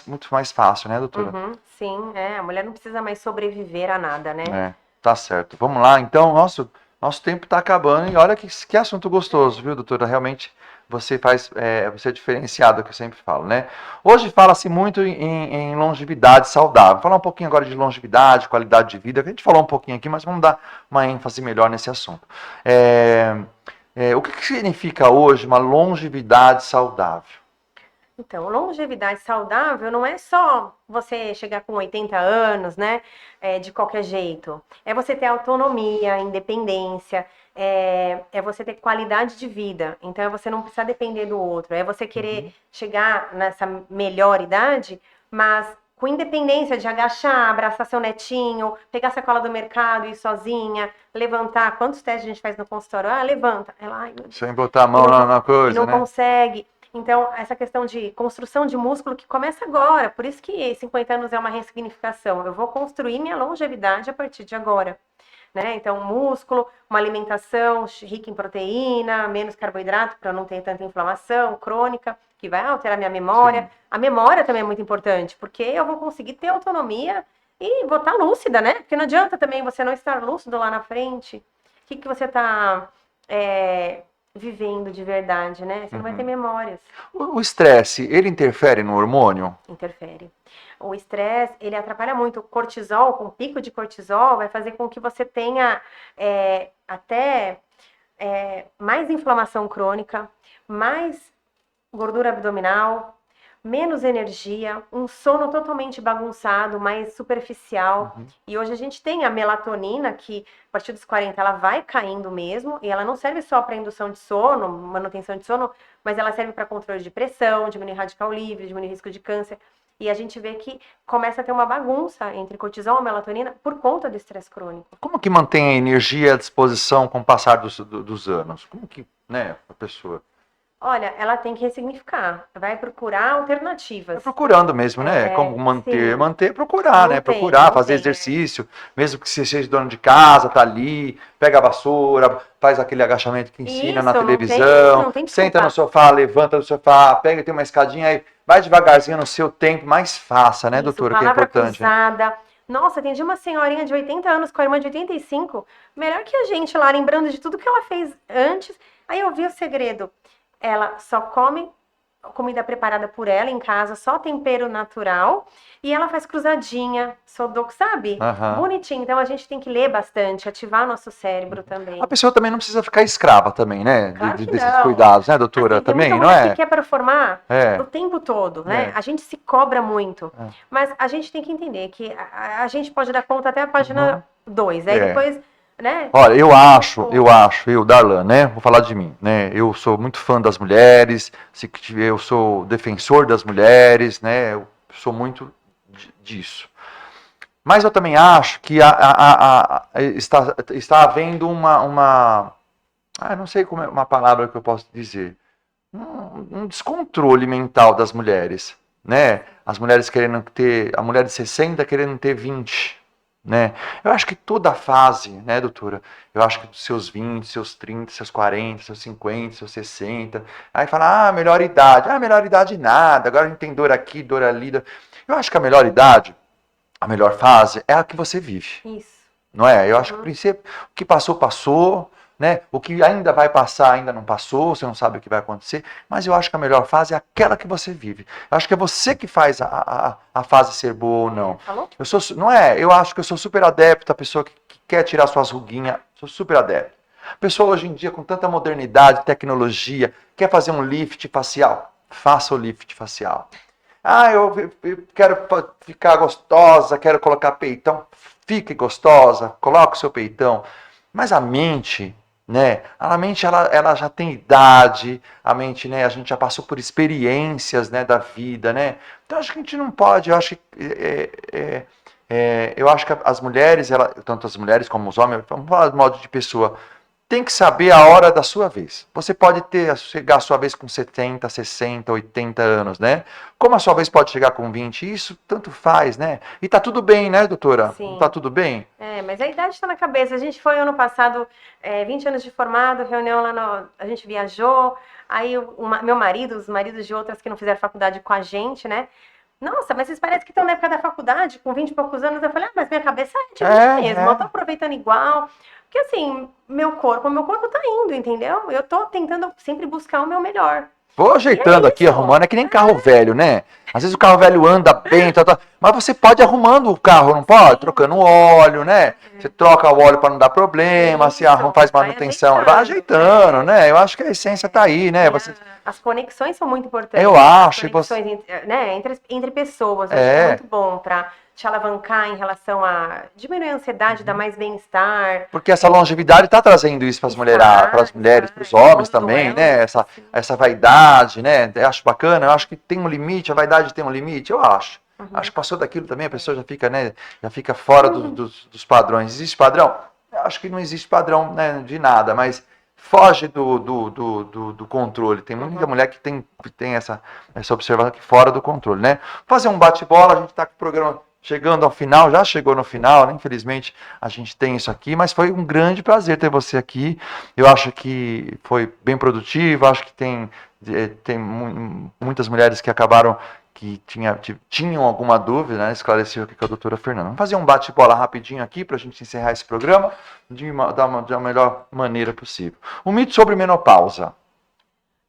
muito mais fácil, né, doutora? Sim, a mulher não precisa mais sobreviver a nada, né? Tá certo. Vamos lá, então, nosso tempo está acabando e olha que assunto gostoso, viu, doutora? Realmente você é diferenciado, que eu sempre falo, né? Hoje fala-se muito em longevidade saudável. Vou falar um pouquinho agora de longevidade, qualidade de vida, que a gente falou um pouquinho aqui, mas vamos dar uma ênfase melhor nesse assunto. O que significa hoje uma longevidade saudável? Então, longevidade saudável não é só você chegar com 80 anos, né? De qualquer jeito. É você ter autonomia, independência, é você ter qualidade de vida. Então, é você não precisar depender do outro. É você querer chegar nessa melhor idade, mas com independência de agachar, abraçar seu netinho, pegar a sacola do mercado e ir sozinha, levantar. Quantos testes a gente faz no consultório? Levanta. Ela, ai, meu Deus. Sem botar a mão na E coisa, não né? consegue. Então, essa questão de construção de músculo que começa agora, por isso que 50 anos é uma ressignificação. Eu vou construir minha longevidade a partir de agora. Né? Então, músculo, uma alimentação rica em proteína, menos carboidrato para não ter tanta inflamação crônica, que vai alterar minha memória. Sim. A memória também é muito importante, porque eu vou conseguir ter autonomia e vou estar lúcida, né? Porque não adianta também você não estar lúcido lá na frente. O que você está vivendo de verdade, né? Você não vai ter memórias. O estresse, ele interfere no hormônio? Interfere. O estresse, ele atrapalha muito. O cortisol, com o pico de cortisol, vai fazer com que você tenha mais inflamação crônica, mais gordura abdominal, menos energia, um sono totalmente bagunçado, mais superficial. E hoje a gente tem a melatonina, que a partir dos 40 ela vai caindo mesmo, e ela não serve só para indução de sono, manutenção de sono, mas ela serve para controle de pressão, diminuir radical livre, diminuir risco de câncer. E a gente vê que começa a ter uma bagunça entre cortisol e melatonina por conta do estresse crônico. Como que mantém a energia à disposição com o passar dos anos? Como que, né, a pessoa... Olha, ela tem que ressignificar, vai procurar alternativas. Procurando mesmo, né? Como procurar, né? Fazer exercício, mesmo que você seja dono de casa, tá ali, pega a vassoura, faz aquele agachamento que ensina na televisão, não tem senta no sofá, levanta do sofá, pega, tem uma escadinha aí, vai devagarzinho no seu tempo, mas faça, né, doutora, que é importante. Cruzada. Nossa, atendi uma senhorinha de 80 anos com a irmã de 85, melhor que a gente lá, lembrando de tudo que ela fez antes. Aí eu vi o segredo. Ela só come comida preparada por ela em casa, só tempero natural, e ela faz cruzadinha, sodoku, sabe? Bonitinho. Então a gente tem que ler bastante, ativar o nosso cérebro também. A pessoa também não precisa ficar escrava também, né? Claro desses cuidados, né, doutora? Assim, também, não é? Que quer performar o tempo todo, né? A gente se cobra muito, mas a gente tem que entender que a gente pode dar conta até a página 2, aí depois... Né? Olha, eu, Darlan, né? Vou falar de mim, né? Eu sou muito fã das mulheres, eu sou defensor das mulheres, né? Eu sou muito disso. Mas eu também acho que está havendo não sei como é uma palavra que eu posso dizer, um descontrole mental das mulheres, né? As mulheres querendo ter, a mulher de 60 querendo ter 20, né? Eu acho que toda fase, né, doutora? Eu acho que dos seus 20, seus 30, seus 40, seus 50, seus 60, aí fala, melhor idade. Melhor idade nada, agora a gente tem dor aqui, dor ali. Eu acho que a melhor idade, a melhor fase é a que você vive. Isso. Não é? Eu acho que o princípio, o que passou, passou, né? O que ainda vai passar, ainda não passou, você não sabe o que vai acontecer, mas eu acho que a melhor fase é aquela que você vive. Eu acho que é você que faz a fase ser boa ou não. Falou? Não é? Eu acho que eu sou super adepto, a pessoa que quer tirar suas ruguinhas, sou super adepto. A pessoa hoje em dia, com tanta modernidade, tecnologia, quer fazer um lift facial? Faça o lift facial. Eu quero ficar gostosa, quero colocar peitão. Fique gostosa, coloque o seu peitão. Mas a mente, né? A mente ela já tem idade, a mente, né? A gente já passou por experiências, né, da vida, né? Então acho que a gente não pode, eu acho que as mulheres, tanto as mulheres como os homens, vamos falar de modo de pessoa, tem que saber a hora da sua vez. Você pode chegar a sua vez com 70, 60, 80 anos, né? Como a sua vez pode chegar com 20, isso tanto faz, né? E tá tudo bem, né, doutora? Sim. Não tá tudo bem? Mas a idade está na cabeça. A gente foi ano passado, 20 anos de formado, reunião lá a gente viajou, aí meu marido, os maridos de outras que não fizeram faculdade com a gente, né? Nossa, mas vocês parecem que estão na época da faculdade, com 20 e poucos anos. Eu falei, mas minha cabeça é de 20 mesmo, eu tô aproveitando igual. Porque assim, meu corpo tá indo, entendeu? Eu tô tentando sempre buscar o meu melhor. Vou ajeitando aqui, arrumando, é que nem carro velho, né? Às vezes o carro velho anda bem, mas você pode ir arrumando o carro, não pode? Trocando o óleo, né? Você troca o óleo para não dar problema, você faz manutenção, vai ajeitando, né? Eu acho que a essência tá aí, né? As conexões são muito importantes. Eu acho. As conexões entre pessoas, acho que é muito bom para te alavancar em relação a diminuir a ansiedade, dar mais bem-estar. Porque essa longevidade está trazendo isso para as mulheres, para os homens também, né? Essa vaidade, né? Eu acho bacana, eu acho que tem um limite, a vaidade tem um limite, eu acho. Acho que passou daquilo também, a pessoa já fica, né? Já fica fora dos padrões. Existe padrão? Eu acho que não existe padrão, né, de nada, mas foge do controle. Tem muita mulher que tem essa observação aqui fora do controle, né? Fazer um bate-bola, a gente está com o programa chegando ao final, já chegou no final, né? Infelizmente a gente tem isso aqui, mas foi um grande prazer ter você aqui. Eu acho que foi bem produtivo, acho que tem muitas mulheres que acabaram, que tinham alguma dúvida, né? Esclareceu aqui com a doutora Fernanda. Vamos fazer um bate-bola rapidinho aqui para a gente encerrar esse programa da melhor maneira possível. Um mito sobre menopausa.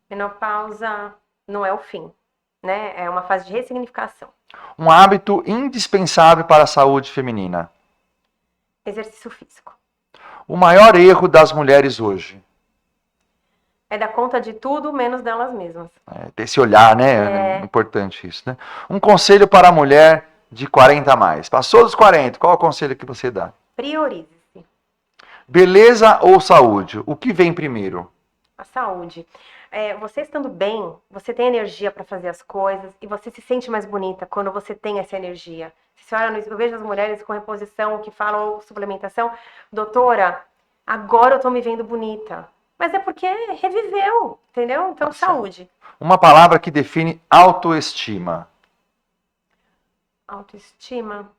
Menopausa não é o fim, né? É uma fase de ressignificação. Um hábito indispensável para a saúde feminina. Exercício físico. O maior erro das mulheres hoje. É dar conta de tudo, menos delas mesmas. Ter esse olhar, né? É importante isso, né? Um conselho para a mulher de 40 a mais. Passou dos 40, qual é o conselho que você dá? Priorize-se. Beleza ou saúde? O que vem primeiro? A saúde. Você estando bem, você tem energia para fazer as coisas e você se sente mais bonita quando você tem essa energia. Se olha, eu vejo as mulheres com reposição que falam suplementação, doutora, agora eu tô me vendo bonita. Mas é porque reviveu, entendeu? Então, saúde. Uma palavra que define autoestima. Autoestima.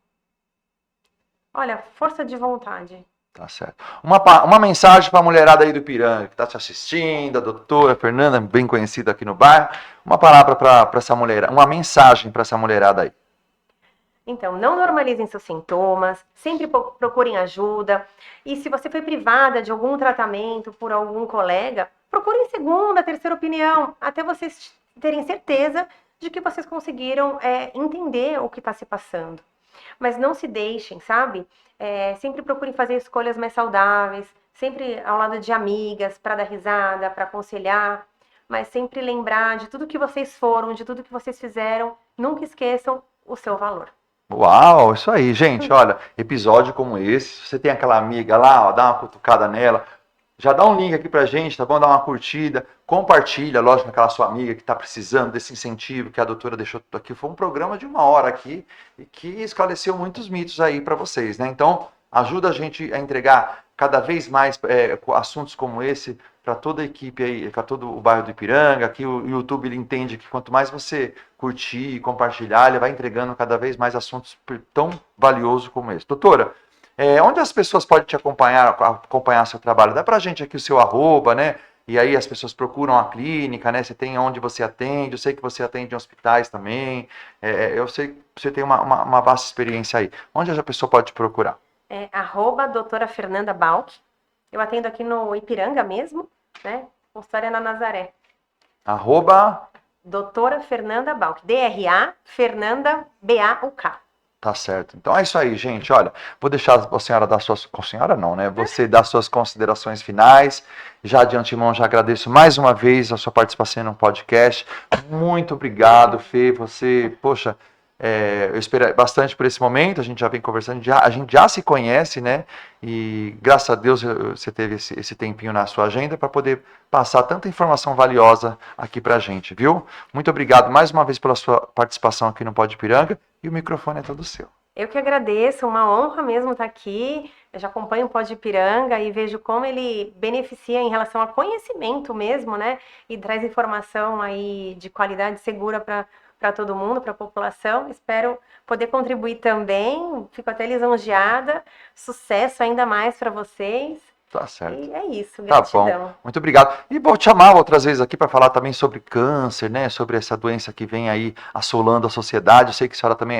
Olha, força de vontade. Tá certo. Uma mensagem para a mulherada aí do Ipiranga, que está te assistindo, a doutora Fernanda, bem conhecida aqui no bairro. Uma palavra para essa mulherada, uma mensagem para essa mulherada aí. Então, não normalizem seus sintomas, sempre procurem ajuda. E se você foi privada de algum tratamento por algum colega, procurem segunda, terceira opinião, até vocês terem certeza de que vocês conseguiram entender o que está se passando. Mas não se deixem, sabe? Sempre procurem fazer escolhas mais saudáveis, sempre ao lado de amigas, para dar risada, para aconselhar, mas sempre lembrar de tudo que vocês foram, de tudo que vocês fizeram. Nunca esqueçam o seu valor. Uau, isso aí, gente, olha, episódio como esse, você tem aquela amiga lá, ó, dá uma cutucada nela, já dá um link aqui pra gente, tá bom? Dá uma curtida, compartilha, lógico, aquela sua amiga que tá precisando desse incentivo que a doutora deixou tudo aqui. Foi um programa de 1 hora aqui e que esclareceu muitos mitos aí pra vocês, né? Então, ajuda a gente a entregar cada vez mais com assuntos como esse para toda a equipe aí, para todo o bairro do Ipiranga. Aqui o YouTube ele entende que quanto mais você curtir e compartilhar, ele vai entregando cada vez mais assuntos tão valiosos como esse. Doutora, onde as pessoas podem te acompanhar seu trabalho? Dá pra gente aqui o seu arroba, né? E aí as pessoas procuram a clínica, né? Você tem onde você atende, eu sei que você atende em hospitais também. Eu sei que você tem uma vasta experiência aí. Onde a pessoa pode te procurar? Doutora Fernanda Balk. Eu atendo aqui no Ipiranga mesmo, né? Consultória na Nazaré. Doutora Fernanda Balk. DRA Fernanda BAUK. Tá certo. Então é isso aí, gente. Olha, vou deixar a senhora dar suas... A senhora não, né? Você dar suas considerações finais. Já de antemão, já agradeço mais uma vez a sua participação no podcast. Muito obrigado, Fê. Você, poxa, eu esperei bastante por esse momento. A gente já vem conversando, a gente já se conhece, né? E graças a Deus você teve esse tempinho na sua agenda para poder passar tanta informação valiosa aqui pra gente, viu? Muito obrigado mais uma vez pela sua participação aqui no Pod Ipiranga. E o microfone é todo seu. Eu que agradeço, uma honra mesmo estar aqui. Eu já acompanho o Pod Ipiranga e vejo como ele beneficia em relação a conhecimento mesmo, né? E traz informação aí de qualidade segura para todo mundo, para a população. Espero poder contribuir também. Fico até lisonjeada. Sucesso ainda mais para vocês. Tá certo. E é isso, gratidão. Tá bom, muito obrigado. E vou te chamar outras vezes aqui para falar também sobre câncer, né? Sobre essa doença que vem aí assolando a sociedade. Eu sei que a senhora também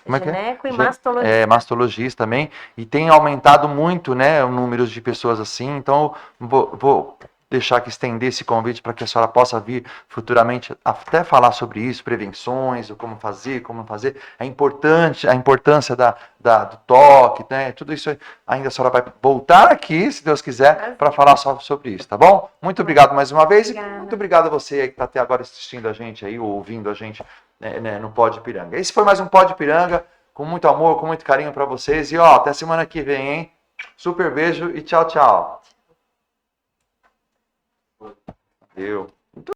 como é que gineco e mastologista. Mastologista também. E tem aumentado muito, né, o número de pessoas assim. Então, vou deixar que estender esse convite para que a senhora possa vir futuramente até falar sobre isso, prevenções, como fazer, como não fazer, a importância do toque, né? Tudo isso ainda a senhora vai voltar aqui, se Deus quiser, para falar só sobre isso, tá bom? Muito obrigado mais uma vez. Obrigada. E muito obrigado a você aí que está até agora assistindo a gente aí, ou ouvindo a gente, né, no Pod Ipiranga. Esse foi mais um Pod Ipiranga, com muito amor, com muito carinho para vocês. E até semana que vem, hein? Super beijo e tchau, tchau. Valeu.